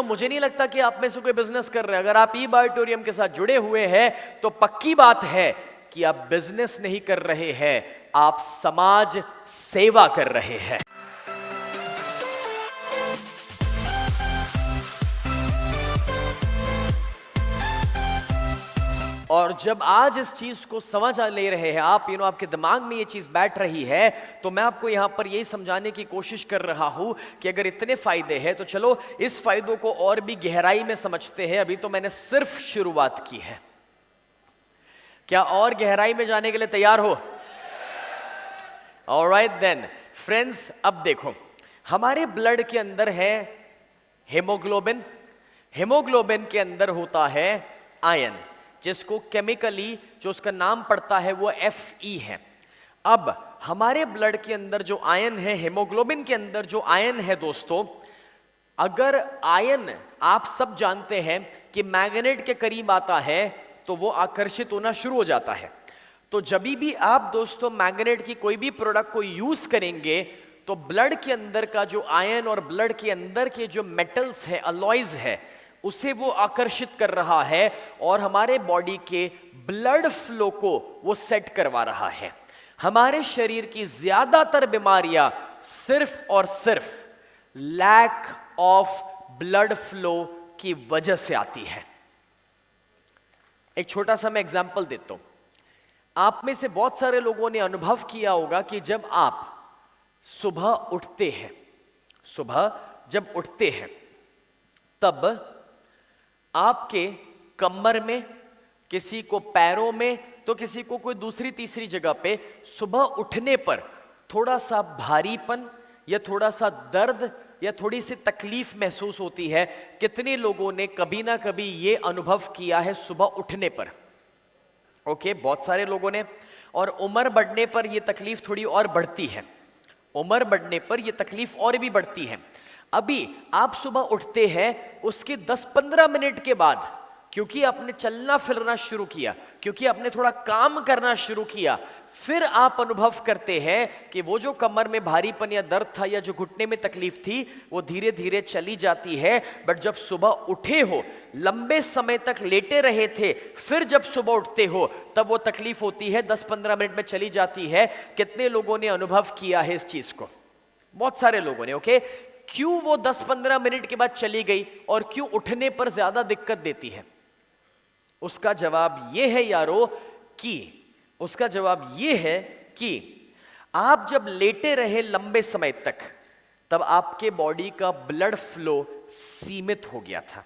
मुझे नहीं लगता कि आप में से कोई बिजनेस कर रहे हैं। अगर आप ई-बायोटोरियम के साथ जुड़े हुए हैं तो पक्की बात है कि आप बिजनेस नहीं कर रहे हैं, आप समाज सेवा कर रहे हैं। और जब आज इस चीज को समझ ले रहे हैं आप, आपके दिमाग में ये चीज बैठ रही है, तो मैं आपको यहां पर यही समझाने की कोशिश कर रहा हूं कि अगर इतने फायदे हैं तो चलो इस फायदों को और भी गहराई में समझते हैं। अभी तो मैंने सिर्फ शुरुआत की है। क्या और गहराई में जाने के लिए तैयार हो? ऑलराइट देन फ्रेंड्स, अब देखो, हमारे ब्लड के अंदर है हेमोग्लोबिन। हेमोग्लोबिन के अंदर होता है आयन, जिसको केमिकली जो उसका नाम पड़ता है वो Fe है। अब हमारे ब्लड के अंदर जो आयन है, हेमोग्लोबिन के अंदर जो आयन है दोस्तों, अगर आयन, आप सब जानते हैं कि मैग्नेट के करीब आता है तो वो आकर्षित होना शुरू हो जाता है। तो जब भी आप दोस्तों मैग्नेट की कोई भी प्रोडक्ट को यूज करेंगे तो ब्लड के अंदर का जो आयन और ब्लड के अंदर के जो मेटल्स है, अलॉयज है, उसे वो आकर्षित कर रहा है और हमारे बॉडी के ब्लड फ्लो को वो सेट करवा रहा है। हमारे शरीर की ज्यादातर बीमारियां सिर्फ और सिर्फ लैक ऑफ ब्लड फ्लो की वजह से आती है। एक छोटा सा मैं एग्जांपल देता हूं। आप में से बहुत सारे लोगों ने अनुभव किया होगा कि जब आप सुबह उठते हैं, जब उठते हैं तब आपके कमर में, किसी को पैरों में, तो किसी को कोई दूसरी तीसरी जगह पे सुबह उठने पर थोड़ा सा भारीपन या थोड़ा सा दर्द या थोड़ी सी तकलीफ महसूस होती है। कितने लोगों ने कभी ना कभी ये अनुभव किया है सुबह उठने पर? ओके, बहुत सारे लोगों ने। और उम्र बढ़ने पर यह तकलीफ थोड़ी और बढ़ती है, उम्र बढ़ने पर यह तकलीफ और भी बढ़ती है। अभी आप सुबह उठते हैं, उसके 10-15 मिनट के बाद, क्योंकि आपने चलना फिरना शुरू किया, क्योंकि आपने थोड़ा काम करना शुरू किया, फिर आप अनुभव करते हैं कि वो जो कमर में भारीपन या दर्द था या जो घुटने में तकलीफ थी वो धीरे धीरे चली जाती है। बट जब सुबह उठे हो, लंबे समय तक लेटे रहे थे, फिर जब सुबह उठते हो तब वो तकलीफ होती है 10-15 मिनट में चली जाती है। कितने लोगों ने अनुभव किया है इस चीज को? बहुत सारे लोगों ने। ओके, क्यों वो 10-15 मिनट के बाद चली गई और क्यों उठने पर ज्यादा दिक्कत देती है? उसका जवाब ये है यारो कि आप जब लेटे रहे लंबे समय तक, तब आपके बॉडी का ब्लड फ्लो सीमित हो गया था।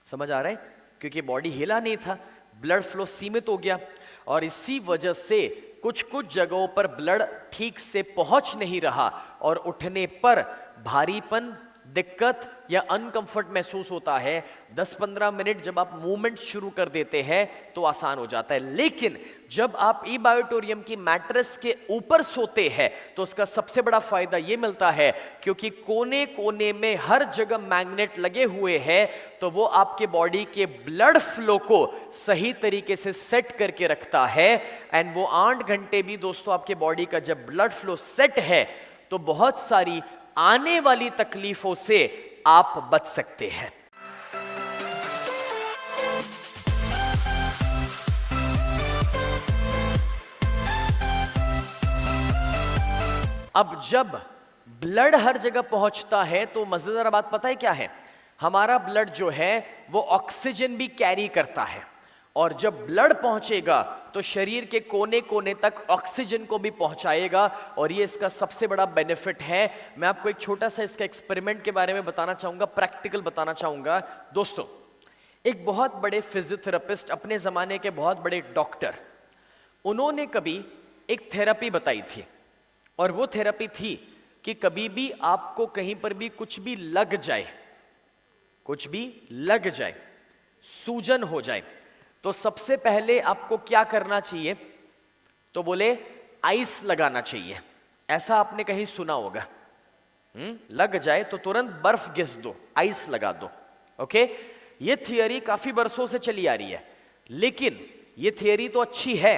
समझ आ रहा है? क्योंकि बॉडी हिला नहीं था, ब्लड फ्लो सीमित हो गया और इसी वजह से कुछ कुछ जगहों पर ब्लड ठीक से पहुंच नहीं रहा और उठने पर भारीपन, दिक्कत या अनकंफर्ट महसूस होता है। 10-15 मिनट जब आप मूवमेंट शुरू कर देते हैं तो आसान हो जाता है। लेकिन जब आप ई-बायोटोरियम की मैट्रेस के ऊपर सोते हैं तो उसका सबसे बड़ा फायदा यह मिलता है, क्योंकि कोने कोने में हर जगह मैग्नेट लगे हुए हैं, तो वो आपके बॉडी के ब्लड फ्लो को सही तरीके से सेट करके रखता है। एंड वो 8 घंटे भी दोस्तों आपके बॉडी का जब ब्लड फ्लो सेट है तो बहुत सारी आने वाली तकलीफों से आप बच सकते हैं। अब जब ब्लड हर जगह पहुंचता है तो मजेदार बात पता है क्या है? हमारा ब्लड जो है वो ऑक्सीजन भी कैरी करता है, और जब ब्लड पहुंचेगा तो शरीर के कोने कोने तक ऑक्सीजन को भी पहुंचाएगा, और ये इसका सबसे बड़ा बेनिफिट है। मैं आपको एक छोटा सा इसका एक्सपेरिमेंट के बारे में बताना चाहूंगा, प्रैक्टिकल बताना चाहूंगा। दोस्तों, एक बहुत बड़े फिजियोथेरेपिस्ट, अपने जमाने के बहुत बड़े डॉक्टर, उन्होंने कभी एक थेरेपी बताई थी, और वो थेरेपी थी कि कभी भी आपको कहीं पर भी कुछ भी लग जाए, सूजन हो जाए, तो सबसे पहले आपको क्या करना चाहिए? तो बोले आइस लगाना चाहिए। ऐसा आपने कहीं सुना होगा, लग जाए तो तुरंत बर्फ घिस दो, आइस लगा दो। ओके, ये थियरी काफी बरसों से चली आ रही है, लेकिन ये थियरी तो अच्छी है,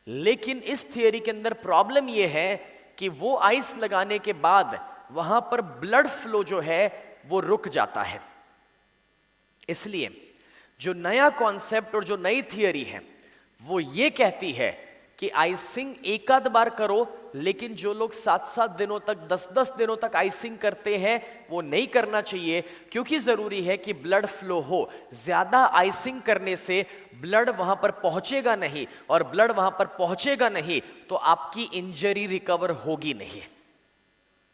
लेकिन इस थियरी के अंदर प्रॉब्लम ये है कि वो आइस लगाने के बाद वहां पर ब्लड फ्लो जो है वो रुक जाता है। इसलिए जो नया कॉन्सेप्ट और जो नई थियरी है वो ये कहती है कि आइसिंग एक आध बार करो, लेकिन जो लोग 7-7 दिनों तक 10-10 दिनों तक आइसिंग करते हैं वो नहीं करना चाहिए, क्योंकि जरूरी है कि ब्लड फ्लो हो। ज्यादा आइसिंग करने से ब्लड वहां पर पहुंचेगा नहीं, और ब्लड वहां पर पहुंचेगा नहीं तो आपकी इंजरी रिकवर होगी नहीं।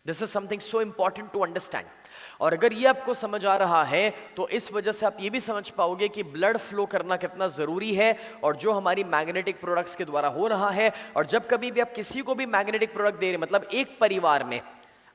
This is something so important to understand. और अगर ये आपको समझ आ रहा है तो इस वजह से आप ये भी समझ पाओगे कि ब्लड फ्लो करना कितना जरूरी है, और जो हमारी मैग्नेटिक प्रोडक्ट्स के द्वारा हो रहा है। और जब कभी भी आप किसी को भी मैग्नेटिक प्रोडक्ट दे रहे हैं, मतलब एक परिवार में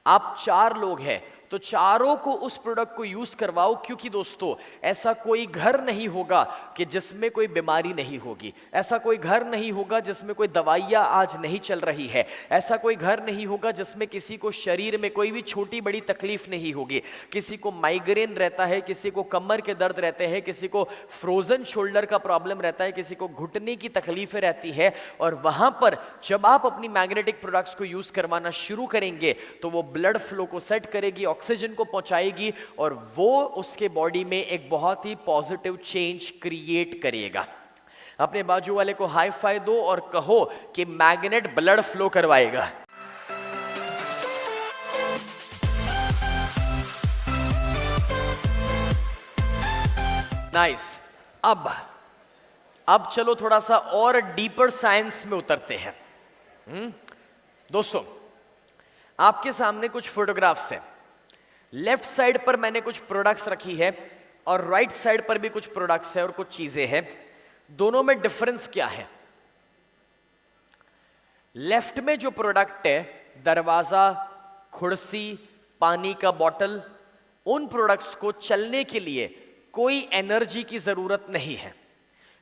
आप 4 लोग हैं, तो चारों को उस प्रोडक्ट को यूज करवाओ, क्योंकि दोस्तों ऐसा कोई घर नहीं होगा कि जिसमें कोई बीमारी नहीं होगी, ऐसा कोई घर नहीं होगा जिसमें कोई दवाइयां आज नहीं चल रही है, ऐसा कोई घर नहीं होगा जिसमें किसी को शरीर में कोई भी छोटी बड़ी तकलीफ नहीं होगी। किसी को माइग्रेन रहता है, किसी को कमर के दर्द रहते हैं, किसी को फ्रोजन शोल्डर का प्रॉब्लम रहता है, किसी को घुटने की तकलीफें रहती है। और वहां पर जब आप अपनी मैग्नेटिक प्रोडक्ट्स को यूज करवाना शुरू करेंगे तो वो ब्लड फ्लो को सेट करेगी, ऑक्सीजन को पहुंचाएगी, और वो उसके बॉडी में एक बहुत ही पॉजिटिव चेंज क्रिएट करेगा। अपने बाजू वाले को हाई फाई दो और कहो कि मैग्नेट ब्लड फ्लो करवाएगा। नाइस। अब चलो थोड़ा सा और डीपर साइंस में उतरते हैं। दोस्तों आपके सामने कुछ फोटोग्राफ्स हैं। लेफ्ट साइड पर मैंने कुछ प्रोडक्ट्स रखी है और राइट साइड पर भी कुछ प्रोडक्ट्स है और कुछ चीजें हैं। दोनों में डिफरेंस क्या है? लेफ्ट में जो प्रोडक्ट है, दरवाजा, कुर्सी, पानी का बॉटल, उन प्रोडक्ट्स को चलने के लिए कोई एनर्जी की जरूरत नहीं है।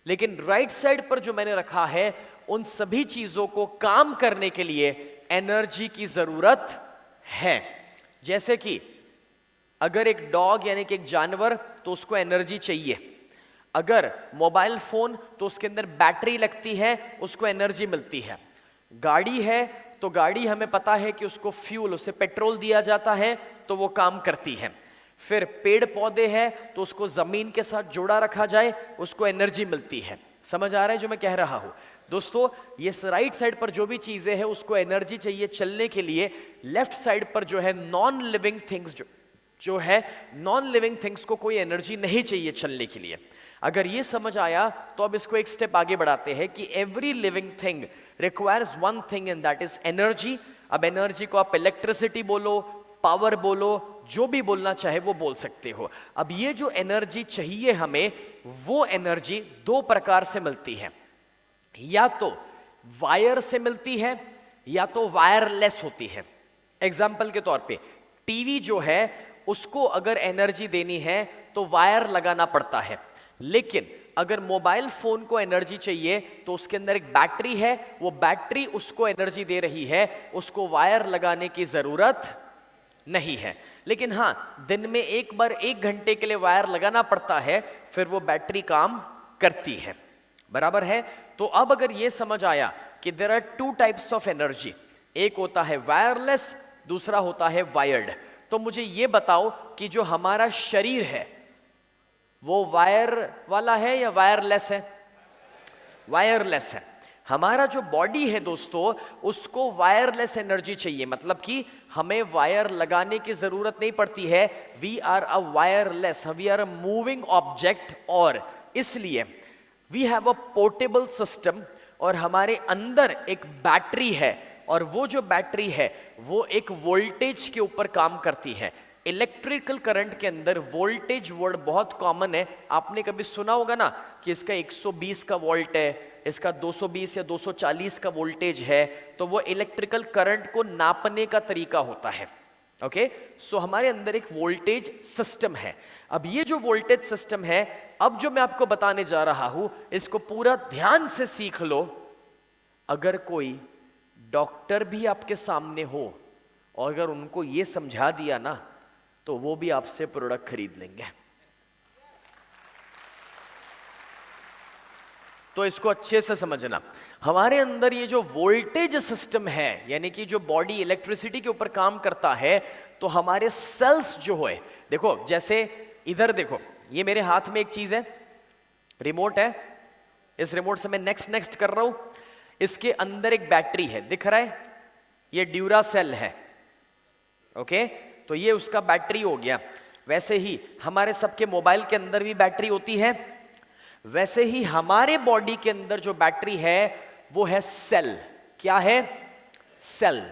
लेकिन राइट साइड पर जो मैंने रखा है, उन सभी चीजों को काम करने के लिए एनर्जी की जरूरत है। जैसे कि अगर एक डॉग यानी कि एक जानवर, तो उसको एनर्जी चाहिए। अगर मोबाइल फोन, तो उसके अंदर बैटरी लगती है, उसको एनर्जी मिलती है। गाड़ी है तो गाड़ी हमें पता है कि उसको फ्यूल, उसे पेट्रोल दिया जाता है तो वो काम करती है। फिर पेड़ पौधे हैं तो उसको जमीन के साथ जोड़ा रखा जाए, उसको एनर्जी मिलती है। समझ आ रहा है जो मैं कह रहा हूं? दोस्तों ये राइट साइड पर जो भी चीजें हैं उसको एनर्जी चाहिए चलने के लिए। लेफ्ट साइड पर जो है नॉन लिविंग थिंग्स, जो है नॉन लिविंग थिंग्स को कोई एनर्जी नहीं चाहिए चलने के लिए। अगर ये समझ आया तो अब इसको एक स्टेप आगे बढ़ाते हैं कि every living thing requires one thing and that is energy. अब एनर्जी को आप इलेक्ट्रिसिटी बोलो, पावर बोलो, जो भी बोलना चाहे वो बोल सकते हो। अब ये जो एनर्जी चाहिए हमें, वो एनर्जी 2 प्रकार से मिलती है। या तो वायर से मिलती है या तो वायरलेस होती है। एग्जाम्पल के तौर पे टीवी जो है उसको अगर एनर्जी देनी है तो वायर लगाना पड़ता है, लेकिन अगर मोबाइल फोन को एनर्जी चाहिए तो उसके अंदर एक बैटरी है, वो बैटरी उसको एनर्जी दे रही है, उसको वायर लगाने की जरूरत नहीं है। लेकिन हां, दिन में एक बार 1 घंटे के लिए वायर लगाना पड़ता है, फिर वो बैटरी काम करती है। बराबर है? तो अब अगर ये समझ आया कि there are 2 types of energy, एक होता है वायरलेस, दूसरा होता है वायर्ड। तो मुझे ये बताओ कि जो हमारा शरीर है वो वायर वाला है या वायरलेस है? वायरलेस है। हमारा जो बॉडी है दोस्तों, उसको वायरलेस एनर्जी चाहिए, मतलब कि हमें वायर लगाने की जरूरत नहीं पड़ती है। We are a wireless, we are a moving object, और इसलिए we have a portable system, और हमारे अंदर एक बैटरी है, और वो जो बैटरी है वो एक वोल्टेज के ऊपर काम करती है। इलेक्ट्रिकल करंट के अंदर वोल्टेज वर्ड बहुत कॉमन है। आपने कभी सुना होगा ना कि इसका 120 का वोल्ट है, इसका 220 या 240 का वोल्टेज है, तो वो इलेक्ट्रिकल करंट को नापने का तरीका होता है। ओके, सो हमारे अंदर एक वोल्टेज सिस्टम है। अब ये जो वोल्टेज सिस्टम है, अब जो मैं आपको बताने जा रहा हूं, इसको पूरा ध्यान से सीख लो। अगर कोई डॉक्टर भी आपके सामने हो और अगर उनको ये समझा दिया ना, तो वो भी आपसे प्रोडक्ट खरीद लेंगे। तो इसको अच्छे से समझना। हमारे अंदर ये जो वोल्टेज सिस्टम है, यानी कि जो बॉडी इलेक्ट्रिसिटी के ऊपर काम करता है, तो हमारे सेल्स जो है, देखो जैसे इधर देखो, ये मेरे हाथ में एक चीज है, रिमोट है। इस रिमोट से मैं नेक्स्ट कर रहा हूं। इसके अंदर एक बैटरी है, दिख रहा है, ये ड्यूरासेल है, ओके, तो ये उसका बैटरी हो गया। वैसे ही हमारे सबके मोबाइल के अंदर भी बैटरी होती है, वैसे ही हमारे बॉडी के अंदर जो बैटरी है वो है सेल। क्या है? सेल।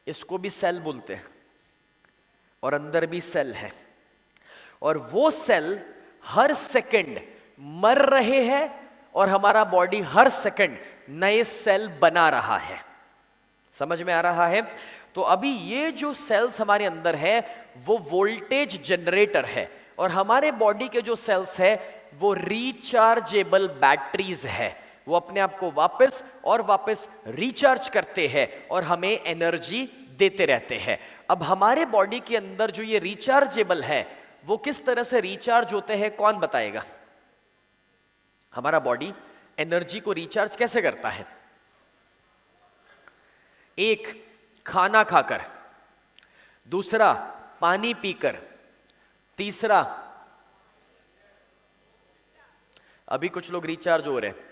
इसको भी सेल बोलते हैं और अंदर भी सेल है, और वो सेल हर सेकंड मर रहे हैं और हमारा बॉडी हर सेकंड नए सेल बना रहा है। समझ में आ रहा है? तो अभी ये जो सेल्स हमारे अंदर है वो वोल्टेज जनरेटर है, और हमारे बॉडी के जो सेल्स है वो रिचार्जेबल बैटरीज है। वो अपने आप को वापस और वापस रिचार्ज करते हैं और हमें एनर्जी देते रहते हैं। अब हमारे बॉडी के अंदर जो ये रिचार्जेबल है वो किस तरह से रिचार्ज होते हैं, कौन बताएगा? हमारा बॉडी एनर्जी को रिचार्ज कैसे करता है? एक, खाना खाकर, दूसरा पानी पीकर, तीसरा, अभी कुछ लोग रिचार्ज हो रहे हैं।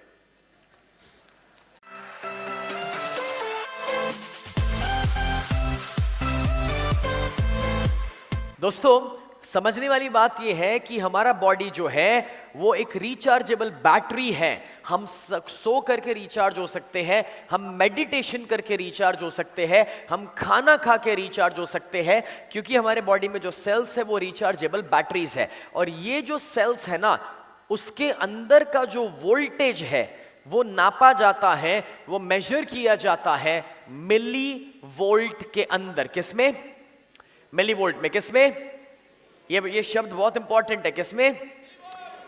दोस्तों, समझने वाली बात यह है कि हमारा बॉडी जो है वो एक रिचार्जेबल बैटरी है। हम सो करके रिचार्ज हो सकते हैं, हम मेडिटेशन करके रिचार्ज हो सकते हैं, हम खाना खा के रिचार्ज हो सकते हैं, क्योंकि हमारे बॉडी में जो सेल्स है वो रिचार्जेबल बैटरीज है। और ये जो सेल्स है ना, उसके अंदर का जो वोल्टेज है वो नापा जाता है, वो मेजर किया जाता है मिली वोल्ट के अंदर। किसमें? मिली वोल्ट में। किसमें? ये शब्द बहुत इंपॉर्टेंट है। किसमें?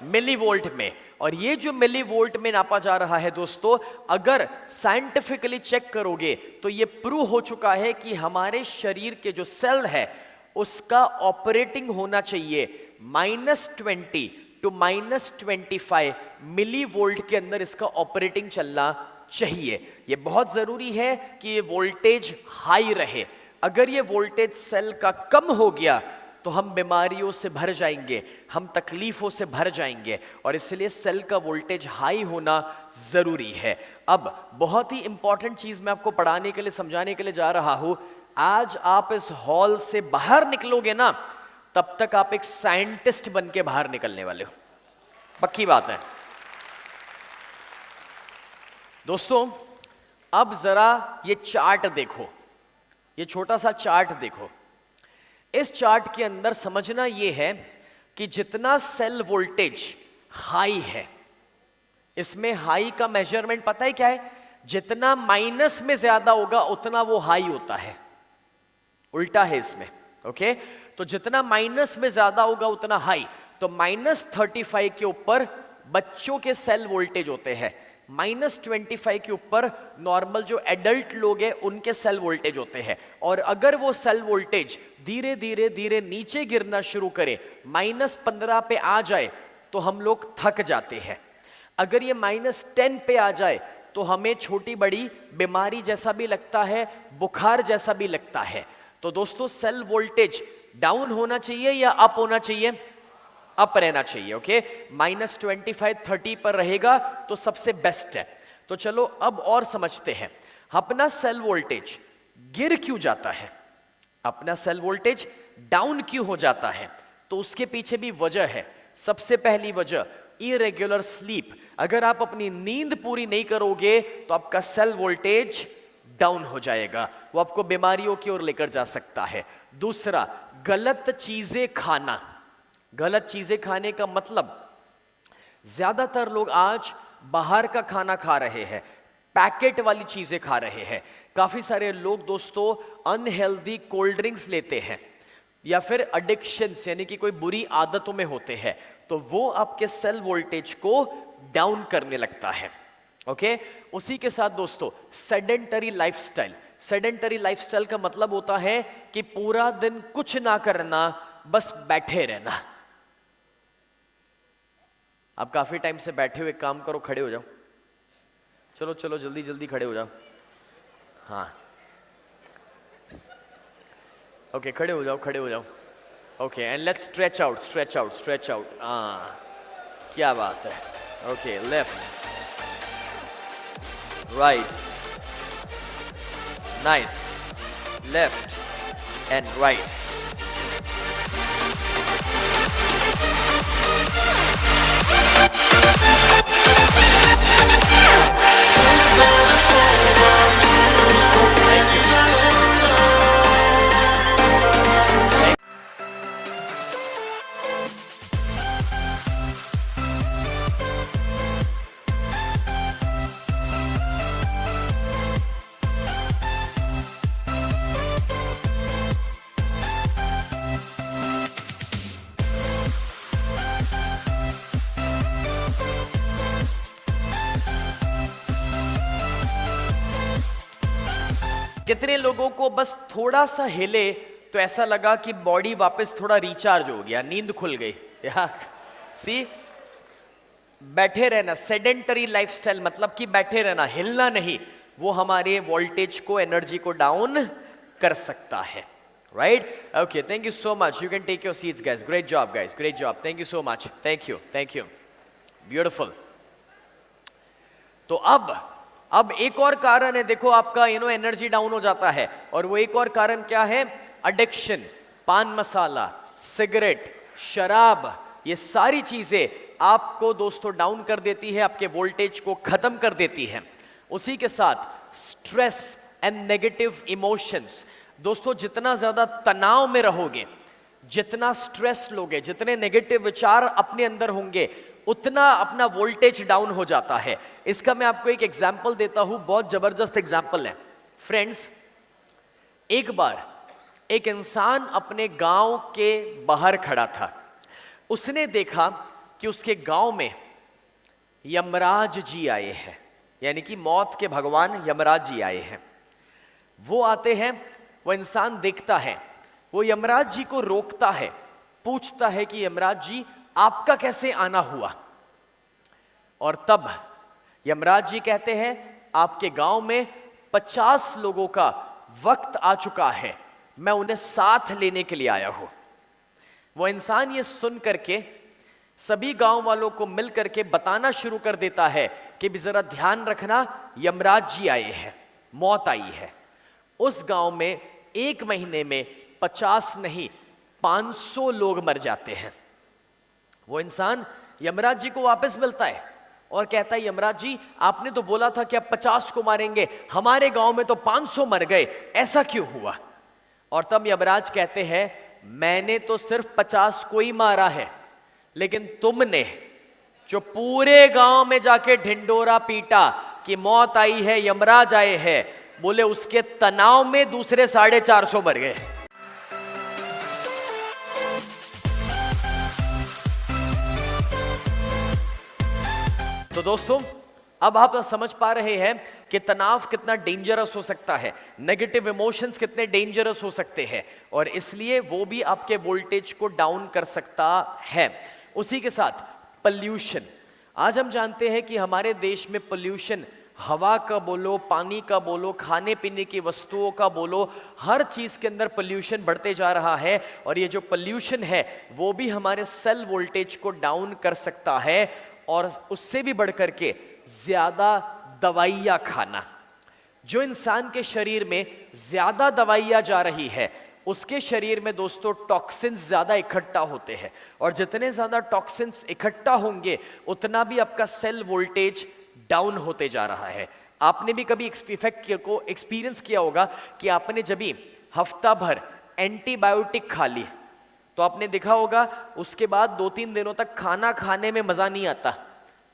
मिली वोल्ट में। और ये जो मिली वोल्ट में नापा जा रहा है दोस्तों, अगर साइंटिफिकली चेक करोगे तो ये प्रूव हो चुका है कि हमारे शरीर के जो सेल है उसका ऑपरेटिंग होना चाहिए -20 to -25 मिली वोल्ट के अंदर इसका ऑपरेटिंग चलना चाहिए। ये बहुत जरूरी है कि ये वोल्टेज हाई रहे। अगर ये वोल्टेज सेल का कम हो गया तो हम बीमारियों से भर जाएंगे, हम तकलीफों से भर जाएंगे, और इसलिए सेल का वोल्टेज हाई होना जरूरी है। अब बहुत ही इंपॉर्टेंट चीज मैं आपको पढ़ाने के लिए, समझाने के लिए जा रहा हूं। आज आप इस हॉल से बाहर निकलोगे ना, तब तक आप एक साइंटिस्ट बन के बाहर निकलने वाले हो, पक्की बात है। दोस्तों, अब जरा ये चार्ट देखो, ये छोटा सा चार्ट देखो। इस चार्ट के अंदर समझना यह है कि जितना सेल वोल्टेज हाई है, इसमें हाई का मेजरमेंट पता है क्या है? जितना माइनस में ज्यादा होगा उतना वो हाई होता है। उल्टा है इसमें, ओके? तो जितना माइनस में ज्यादा होगा उतना हाई। तो -35 के ऊपर बच्चों के सेल वोल्टेज होते हैं, -25 के ऊपर नॉर्मल जो एडल्ट लोग हैं उनके सेल वोल्टेज होते हैं। और अगर वो सेल वोल्टेज धीरे धीरे धीरे नीचे गिरना शुरू करे, -15 पे आ जाए, तो हम लोग थक जाते हैं। अगर ये -10 पे आ जाए तो हमें छोटी बड़ी बीमारी जैसा भी लगता है, बुखार जैसा भी लगता है। तो दोस्तों, सेल वोल्टेज डाउन होना चाहिए या अप होना चाहिए? अप रहना चाहिए, ओके? -25, 30 पर रहेगा तो सबसे बेस्ट है। तो चलो अब और समझते हैं, अपना सेल वोल्टेज गिर क्यों जाता है, अपना सेल वोल्टेज डाउन क्यों हो जाता है? तो उसके पीछे भी वजह है। सबसे पहली वजह, इरेगुलर स्लीप। अगर आप अपनी नींद पूरी नहीं करोगे तो आपका सेल वोल्टेज डाउन हो जाएगा, वो आपको बीमारियों की ओर लेकर जा सकता है। दूसरा, गलत चीजें खाना। गलत चीजें खाने का मतलब, ज्यादातर लोग आज बाहर का खाना खा रहे हैं, पैकेट वाली चीजें खा रहे हैं। काफी सारे लोग दोस्तों अनहेल्दी कोल्ड ड्रिंक्स लेते हैं, या फिर एडिक्शंस यानी कि कोई बुरी आदतों में होते हैं, तो वो आपके सेल वोल्टेज को डाउन करने लगता है, ओके? उसी के साथ दोस्तों, सेडेंटरी लाइफस्टाइल। सेडेंटरी लाइफस्टाइल का मतलब होता है कि पूरा दिन कुछ ना करना, बस बैठे रहना। आप काफी टाइम से बैठे हुए, काम करो, खड़े हो जाओ। चलो चलो जल्दी जल्दी खड़े हो जाओ। हाँ, ओके, खड़े हो जाओ, खड़े हो जाओ। Okay, and let's stretch out, stretch out, stretch out. हाँ, क्या बात है। Okay, left right, nice, left and right. कितने लोगों को बस थोड़ा सा हिले तो ऐसा लगा कि बॉडी वापस थोड़ा रिचार्ज हो गया, नींद खुल गई। सी, बैठे रहना, सेडेंटरी लाइफस्टाइल मतलब कि बैठे रहना, हिलना नहीं, वो हमारे वोल्टेज को, एनर्जी को डाउन कर सकता है। Right, okay, thank you so much, you can take your seats guys, great job guys, great job, thank you so much, thank you, beautiful. तो अब एक और कारण है, देखो आपका एनर्जी डाउन हो जाता है, और वो एक और कारण क्या है? एडिक्शन, पान मसाला, सिगरेट, शराब, ये सारी चीजें आपको दोस्तों डाउन कर देती है, आपके वोल्टेज को खत्म कर देती है। उसी के साथ स्ट्रेस एंड नेगेटिव इमोशंस। दोस्तों जितना ज्यादा तनाव में रहोगे, जितना स्ट्रेस लोगे, जितने नेगेटिव विचार अपने अंदर होंगे, उतना अपना वोल्टेज डाउन हो जाता है। इसका मैं आपको एक एग्जाम्पल देता हूं, बहुत जबरदस्त एग्जाम्पल है। फ्रेंड्स, एक बार एक इंसान अपने गांव के बाहर खड़ा था। उसने देखा कि उसके गांव में यमराज जी आए हैं, यानी कि मौत के भगवान यमराज जी आए हैं। वो आते हैं, वो इंसान देखता है, वो यमराज जी को रोकता है, पूछता है कि यमराज जी आपका कैसे आना हुआ? और तब यमराज जी कहते हैं आपके गांव में 50 लोगों का वक्त आ चुका है, मैं उन्हें साथ लेने के लिए आया हूं। वो इंसान ये सुन करके सभी गांव वालों को मिल करके बताना शुरू कर देता है कि भी जरा ध्यान रखना, यमराज जी आए हैं, मौत आई है। उस गांव में एक महीने में 50 नहीं 500 लोग मर जाते हैं। वो इंसान यमराज जी को वापस मिलता है और कहता है यमराज जी आपने तो बोला था कि आप 50 को मारेंगे, हमारे गांव में तो 500 मर गए, ऐसा क्यों हुआ? और तब यमराज कहते हैं मैंने तो सिर्फ 50 को ही मारा है, लेकिन तुमने जो पूरे गांव में जाके ढिंडोरा पीटा कि मौत आई है, यमराज आए हैं, बोले उसके तनाव में दूसरे 450 मर गए। तो दोस्तों अब आप समझ पा रहे हैं कि तनाव कितना डेंजरस हो सकता है, नेगेटिव इमोशंस कितने डेंजरस हो सकते हैं, और इसलिए वो भी आपके वोल्टेज को डाउन कर सकता है। उसी के साथ पोल्यूशन। आज हम जानते हैं कि हमारे देश में पोल्यूशन, हवा का बोलो, पानी का बोलो, खाने पीने की वस्तुओं का बोलो, हर चीज के अंदर पोल्यूशन बढ़ते जा रहा है। और ये जो पोल्यूशन है वो भी हमारे सेल वोल्टेज को डाउन कर सकता है, और उससे भी बढ़कर के ज्यादा दवाइयां खाना। जो इंसान के शरीर में ज्यादा दवाइयां जा रही है, उसके शरीर में दोस्तों टॉक्सिन्स ज्यादा इकट्ठा होते हैं, और जितने ज्यादा टॉक्सिन्स इकट्ठा होंगे उतना भी आपका सेल वोल्टेज डाउन होते जा रहा है। आपने भी कभी इफेक्ट को एक्सपीरियंस किया होगा कि आपने जब भी हफ्ता भर एंटीबायोटिक खा ली तो आपने देखा होगा उसके बाद 2-3 दिनों तक खाना खाने में मजा नहीं आता,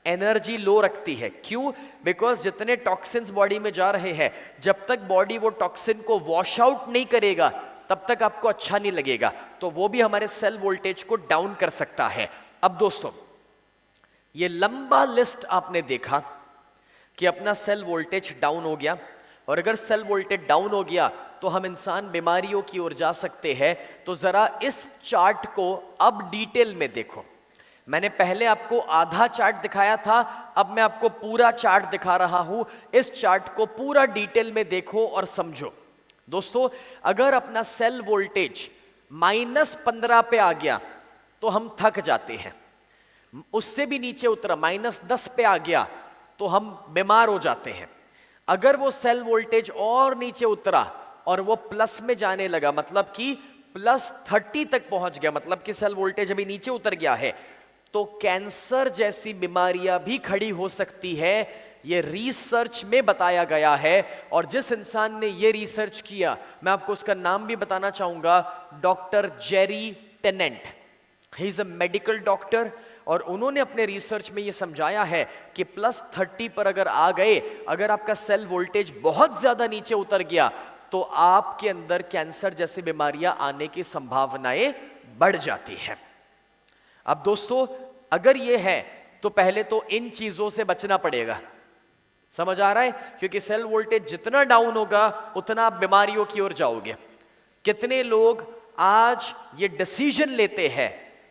एनर्जी लो रखती है। क्यों? बिकॉज जितने टॉक्सिन्स बॉडी में जा रहे हैं, जब तक बॉडी वो टॉक्सिन को वॉश आउट नहीं करेगा तब तक आपको अच्छा नहीं लगेगा, तो वो भी हमारे सेल वोल्टेज को डाउन कर सकता है। अब दोस्तों ये लंबा लिस्ट आपने देखा कि अपना सेल वोल्टेज डाउन हो गया, और अगर सेल वोल्टेज डाउन हो गया तो हम इंसान बीमारियों की ओर जा सकते हैं। तो जरा इस चार्ट को अब डिटेल में देखो। मैंने पहले आपको आधा चार्ट दिखाया था, अब मैं आपको पूरा चार्ट दिखा रहा हूं। इस चार्ट को पूरा डिटेल में देखो और समझो। दोस्तों अगर अपना सेल वोल्टेज -15 पे आ गया तो हम थक जाते हैं, उससे भी नीचे उतरा -10 पे आ गया तो हम बीमार हो जाते हैं। अगर वो सेल वोल्टेज और नीचे उतरा और वो प्लस में जाने लगा, मतलब कि +30 तक पहुंच गया, मतलब कि सेल वोल्टेज अभी नीचे उतर गया है, तो कैंसर जैसी बीमारियां भी खड़ी हो सकती है। ये रिसर्च में बताया गया है। और जिस इंसान ने ये रिसर्च किया, मैं आपको उसका नाम भी बताना चाहूंगा, doctor Jerry Tennant. He is a medical doctor और उन्होंने अपने रिसर्च में ये समझाया है कि +30 पर अगर आ गए, अगर आपका सेल वोल्टेज बहुत ज्यादा नीचे उतर गया, तो आपके अंदर कैंसर जैसी बीमारियां आने की संभावनाएं बढ़ जाती है। अब दोस्तों, अगर ये है तो पहले तो इन चीजों से बचना पड़ेगा। समझ आ रहा है? क्योंकि सेल वोल्टेज जितना डाउन होगा उतना आप बीमारियों की ओर जाओगे। कितने लोग आज ये डिसीजन लेते हैं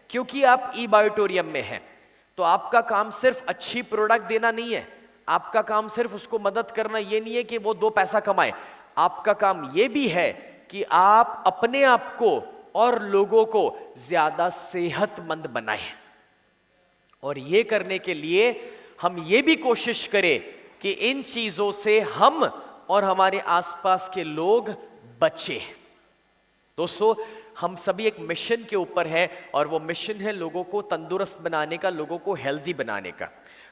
क्योंकि आप ई बायोटोरियम में हैं, तो आपका काम सिर्फ अच्छी प्रोडक्ट देना नहीं है, आपका काम सिर्फ उसको मदद करना ये नहीं है कि वो 2 पैसा कमाए, आपका काम ये भी है कि आप अपने आप को और लोगों को ज्यादा सेहतमंद बनाएं। और ये करने के लिए हम ये भी कोशिश करें कि इन चीजों से हम और हमारे आसपास के लोग बचें। दोस्तों, हम सभी एक मिशन के ऊपर है और वो मिशन है लोगों को तंदुरुस्त बनाने का, लोगों को हेल्दी बनाने का।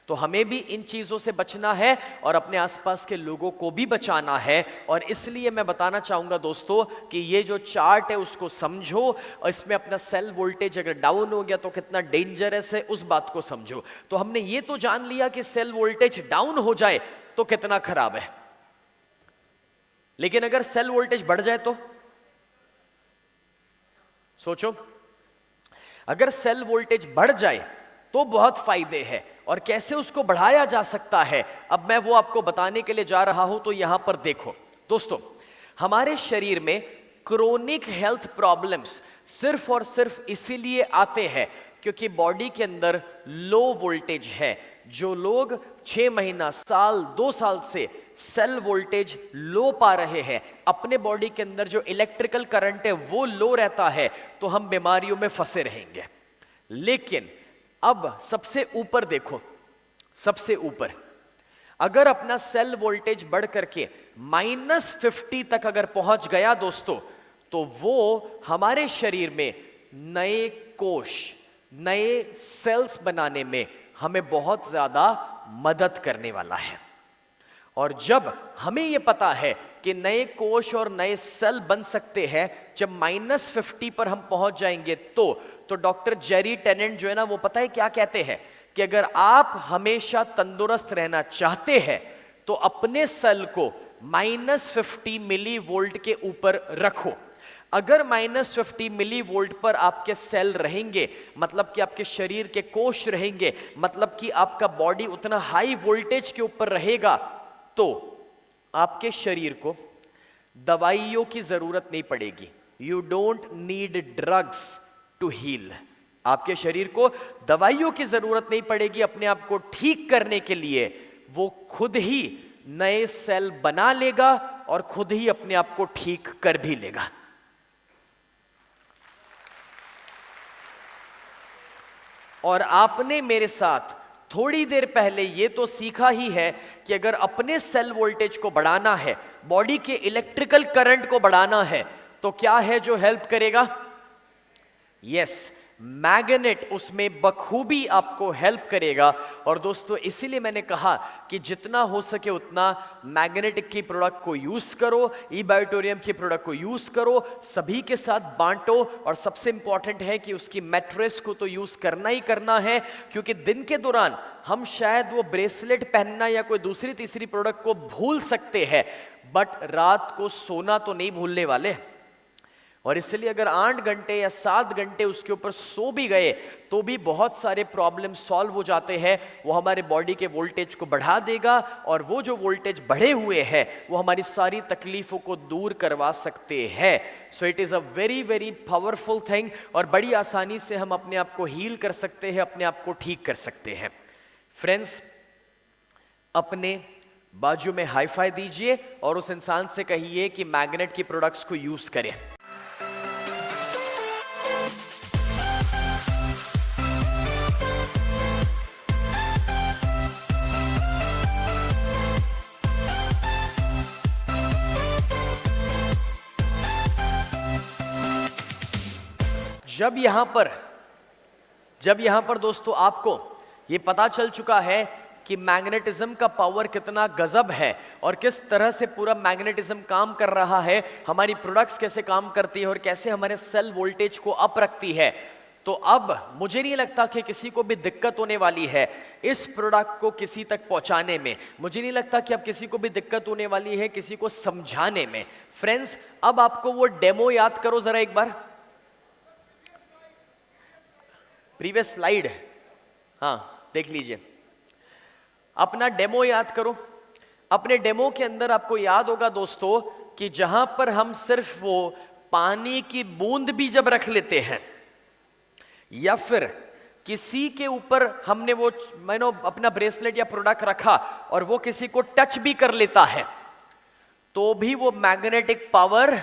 तो हमें भी इन चीजों से बचना है और अपने आसपास के लोगों को भी बचाना है। और इसलिए मैं बताना चाहूंगा दोस्तों कि ये जो चार्ट है उसको समझो, और इसमें अपना सेल वोल्टेज अगर डाउन हो गया तो कितना डेंजरस है उस बात को समझो। तो हमने ये तो जान लिया कि सेल वोल्टेज डाउन हो जाए तो कितना खराब है, लेकिन अगर सेल वोल्टेज बढ़ जाए तो सोचो, अगर सेल वोल्टेज बढ़ जाए तो बहुत फायदे हैं। और कैसे उसको बढ़ाया जा सकता है, अब मैं वो आपको बताने के लिए जा रहा हूं। तो यहां पर देखो दोस्तों, हमारे शरीर में क्रोनिक हेल्थ प्रॉब्लम्स सिर्फ और सिर्फ इसीलिए आते हैं क्योंकि बॉडी के अंदर लो वोल्टेज है। जो लोग 6 महीना, साल, 2 साल से सेल वोल्टेज लो पा रहे हैं, अपने बॉडी के अंदर जो इलेक्ट्रिकल करंट है वो लो रहता है, तो हम बीमारियों में फंसे रहेंगे। लेकिन अब सबसे ऊपर देखो, सबसे ऊपर अगर अपना सेल वोल्टेज बढ़ करके -50 तक अगर पहुंच गया दोस्तों, तो वो हमारे शरीर में नए कोष, नए सेल्स बनाने में हमें बहुत ज्यादा मदद करने वाला है। और जब हमें यह पता है कि नए कोष और नए सेल बन सकते हैं, जब -50 पर हम पहुंच जाएंगे, तो डॉक्टर जेरी टेनेंट जो है ना, वो पता है क्या कहते हैं कि अगर आप हमेशा तंदुरुस्त रहना चाहते हैं तो अपने सेल को -50 मिली वोल्ट के ऊपर रखो। अगर -50 मिली वोल्ट पर आपके सेल रहेंगे, मतलब कि आपके शरीर के कोष रहेंगे, मतलब कि आपका बॉडी उतना हाई वोल्टेज के ऊपर रहेगा, तो आपके शरीर को दवाइयों की जरूरत नहीं पड़ेगी। You don't need drugs to heal. आपके शरीर को दवाइयों की जरूरत नहीं पड़ेगी अपने आप को ठीक करने के लिए। वो खुद ही नए सेल बना लेगा और खुद ही अपने आप को ठीक कर भी लेगा। और आपने मेरे साथ थोड़ी देर पहले ये तो सीखा ही है कि अगर अपने सेल वोल्टेज को बढ़ाना है, बॉडी के इलेक्ट्रिकल करंट को बढ़ाना है, तो क्या है जो हेल्प करेगा? यस, मैग्नेट उसमें बखूबी आपको हेल्प करेगा। और दोस्तों, इसीलिए मैंने कहा कि जितना हो सके उतना मैग्नेटिक की प्रोडक्ट को यूज करो, ई बायोटोरियम की प्रोडक्ट को यूज करो, सभी के साथ बांटो। और सबसे इंपॉर्टेंट है कि उसकी मैट्रेस को तो यूज करना ही करना है, क्योंकि दिन के दौरान हम शायद वो ब्रेसलेट पहनना या कोई दूसरी तीसरी प्रोडक्ट को भूल सकते हैं, बट रात को सोना तो नहीं भूलने वाले। और इसलिए अगर 8 घंटे या 7 घंटे उसके ऊपर सो भी गए तो भी बहुत सारे प्रॉब्लम सॉल्व हो जाते हैं। वो हमारे बॉडी के वोल्टेज को बढ़ा देगा, और वो जो वोल्टेज बढ़े हुए हैं वो हमारी सारी तकलीफों को दूर करवा सकते हैं। So it is a very very powerful thing, और बड़ी आसानी से हम अपने आप को हील कर सकते हैं, अपने आप को ठीक कर सकते हैं। फ्रेंड्स, अपने बाजू में हाई फाई दीजिए और उस इंसान से कहिए कि मैग्नेट की प्रोडक्ट्स को यूज करें। जब यहां पर दोस्तों आपको ये पता चल चुका है कि मैग्नेटिज्म का पावर कितना गजब है और किस तरह से पूरा मैग्नेटिज्म काम कर रहा है, हमारी प्रोडक्ट्स कैसे काम करती है और कैसे हमारे सेल वोल्टेज को अप रखती है, तो अब मुझे नहीं लगता कि किसी को भी दिक्कत होने वाली है इस प्रोडक्ट को किसी तक पहुंचाने में। मुझे नहीं लगता कि अब किसी को भी दिक्कत होने वाली है किसी को समझाने में। फ्रेंड्स, अब आपको वो डेमो याद करो जरा एक बार, प्रीवियस स्लाइड, हाँ देख लीजिए, अपना डेमो याद करो। अपने डेमो के अंदर आपको याद होगा दोस्तों कि जहां पर हम सिर्फ वो पानी की बूंद भी जब रख लेते हैं या फिर किसी के ऊपर हमने वो अपना ब्रेसलेट या प्रोडक्ट रखा और वो किसी को टच भी कर लेता है तो भी वो मैग्नेटिक पावर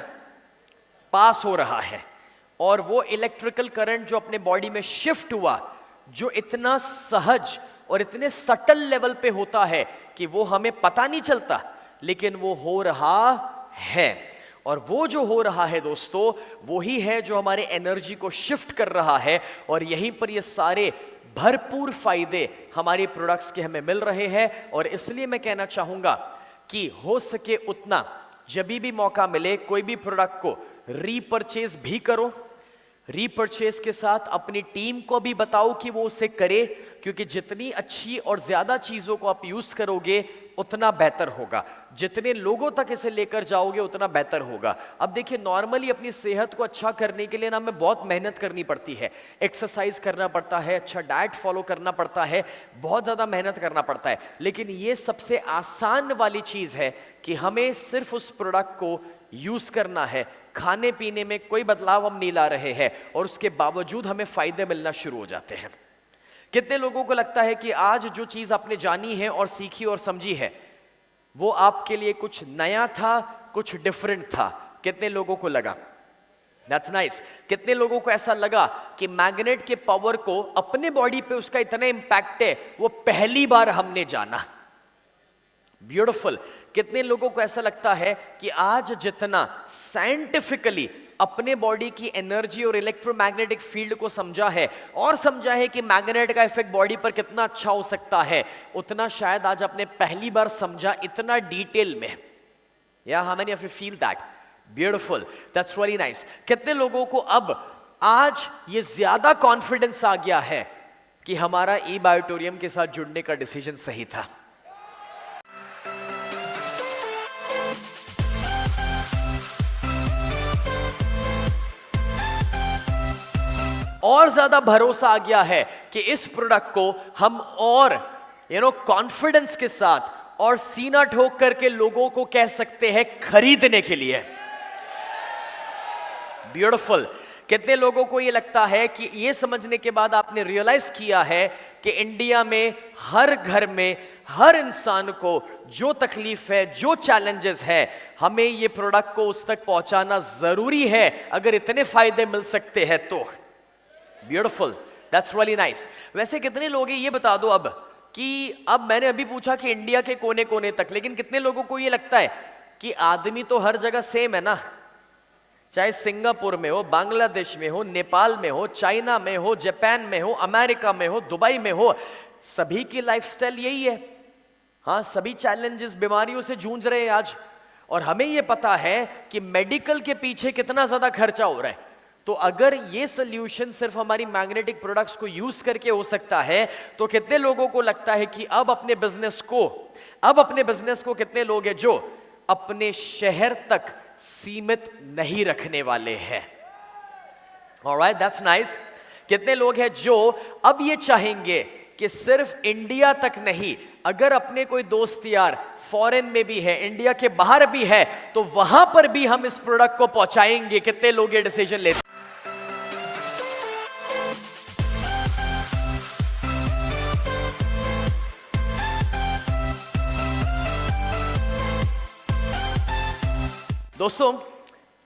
पास हो रहा है और वो इलेक्ट्रिकल करंट जो अपने बॉडी में शिफ्ट हुआ, जो इतना सहज और इतने सटल लेवल पे होता है कि वो हमें पता नहीं चलता, लेकिन वो हो रहा है। और वो जो हो रहा है दोस्तों, वो ही है जो हमारे एनर्जी को शिफ्ट कर रहा है और यहीं पर ये सारे भरपूर फायदे हमारे प्रोडक्ट्स के हमें मिल रहे हैं। और इसलिए मैं कहना चाहूंगा कि हो सके उतना जब भी मौका मिले कोई भी प्रोडक्ट को रीपरचेज भी करो, रीपरचेज के साथ अपनी टीम को भी बताओ कि वो उसे करे, क्योंकि जितनी अच्छी और ज्यादा चीजों को आप यूज करोगे उतना बेहतर होगा, जितने लोगों तक इसे लेकर जाओगे उतना बेहतर होगा। अब देखिए, नॉर्मली अपनी सेहत को अच्छा करने के लिए ना हमें बहुत मेहनत करनी पड़ती है, एक्सरसाइज करना पड़ता है, अच्छा डाइट फॉलो करना पड़ता है, बहुत ज़्यादा मेहनत करना पड़ता है, लेकिन ये सबसे आसान वाली चीज़ है कि हमें सिर्फ उस प्रोडक्ट को यूज़ करना है। खाने पीने में कोई बदलाव हम नहीं ला रहे हैं और उसके बावजूद हमें फ़ायदे मिलना शुरू हो जाते हैं। कितने लोगों को लगता है कि आज जो चीज़ आपने जानी है और सीखी और समझी है वो आपके लिए कुछ नया था, कुछ डिफरेंट था? कितने लोगों को लगा? That's nice. कितने लोगों को ऐसा लगा कि मैग्नेट के पावर को अपने बॉडी पे उसका इतना इंपैक्ट है वो पहली बार हमने जाना? ब्यूटीफुल। कितने लोगों को ऐसा लगता है कि आज जितना साइंटिफिकली अपने बॉडी की एनर्जी और इलेक्ट्रोमैग्नेटिक फील्ड को समझा है और समझा है कि मैग्नेट का इफेक्ट बॉडी पर कितना अच्छा हो सकता है, उतना शायद आज आपने पहली बार समझा इतना डिटेल में? या how many of you feel that? Beautiful, that's really nice. कितने लोगों को अब आज ये ज्यादा कॉन्फिडेंस आ गया है कि हमारा ई बायोटोरियम के साथ जुड़ने का डिसीजन सही था? और ज्यादा भरोसा आ गया है कि इस प्रोडक्ट को हम और कॉन्फिडेंस के साथ और सीना ठोक करके लोगों को कह सकते हैं खरीदने के लिए। ब्यूटीफुल। कितने लोगों को ये लगता है कि ये समझने के बाद आपने रियलाइज किया है कि इंडिया में हर घर में हर इंसान को जो तकलीफ है, जो चैलेंजेस है, हमें ये प्रोडक्ट को उस तक पहुंचाना जरूरी है अगर इतने फायदे मिल सकते हैं तो? Beautiful, that's really nice. वैसे कितने लोग हैं ये बता दो अब कि अब मैंने अभी पूछा कि इंडिया के कोने कोने तक, लेकिन कितने लोगों को ये लगता है कि आदमी तो हर जगह सेम है ना, चाहे सिंगापुर में हो, बांग्लादेश में हो, नेपाल में हो, चाइना में हो, जापान में हो, अमेरिका में हो, दुबई में हो, सभी की लाइफस्टाइल यही है। हाँ, सभी चैलेंजेस, बीमारियों से जूझ रहे हैं आज, और हमें ये पता है कि मेडिकल के पीछे कितना ज्यादा खर्चा हो रहा है। तो अगर ये सोल्यूशन सिर्फ हमारी मैग्नेटिक प्रोडक्ट्स को यूज करके हो सकता है तो कितने लोगों को लगता है कि अब अपने बिजनेस को कितने लोग हैं जो अपने शहर तक सीमित नहीं रखने वाले हैं? Alright, that's nice. कितने लोग हैं जो अब ये चाहेंगे कि सिर्फ इंडिया तक नहीं, अगर अपने कोई दोस्त यार फॉरेन में भी है, इंडिया के बाहर भी है, तो वहां पर भी हम इस प्रोडक्ट को पहुंचाएंगे? कितने लोग ये डिसीजन लेते? दोस्तों,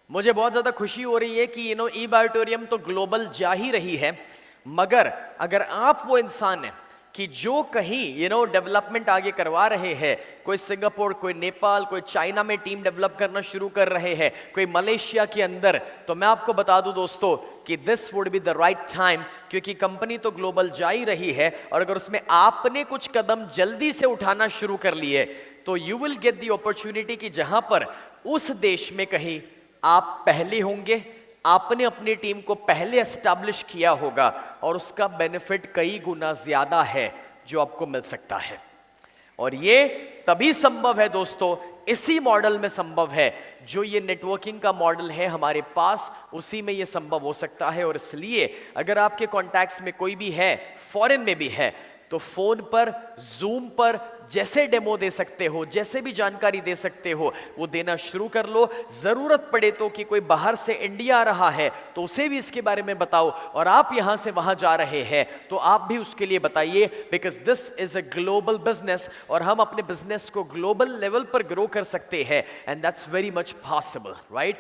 मुझे बहुत ज़्यादा खुशी हो रही है कि ई बायोटोरियम तो ग्लोबल जा ही रही है, मगर अगर आप वो इंसान हैं कि जो कहीं डेवलपमेंट आगे करवा रहे हैं, कोई सिंगापुर, कोई नेपाल, कोई चाइना में टीम डेवलप करना शुरू कर रहे हैं, कोई मलेशिया के अंदर, तो मैं आपको बता दूं दोस्तों कि this would be the right time, क्योंकि कंपनी तो ग्लोबल जा ही रही है और अगर उसमें आपने कुछ कदम जल्दी से उठाना शुरू कर लिए तो you will get the opportunity कि जहां पर उस देश में कहीं आप पहले होंगे, आपने अपनी टीम को पहले एस्टैब्लिश किया होगा और उसका बेनिफिट कई गुना ज्यादा है जो आपको मिल सकता है। और ये तभी संभव है दोस्तों, इसी मॉडल में संभव है, जो ये नेटवर्किंग का मॉडल है हमारे पास, उसी में ये संभव हो सकता है। और इसलिए अगर आपके कॉन्टैक्ट्स में कोई भी है, फॉरेन में भी है, तो फोन पर, जूम पर जैसे डेमो दे सकते हो, जैसे भी जानकारी दे सकते हो, वो देना शुरू कर लो। जरूरत पड़े तो कि कोई बाहर से इंडिया आ रहा है तो उसे भी इसके बारे में बताओ, और आप यहां से वहां जा रहे हैं तो आप भी उसके लिए बताइए, because this is a global business और हम अपने बिजनेस को ग्लोबल लेवल पर ग्रो कर सकते हैं, and that's very much possible, right.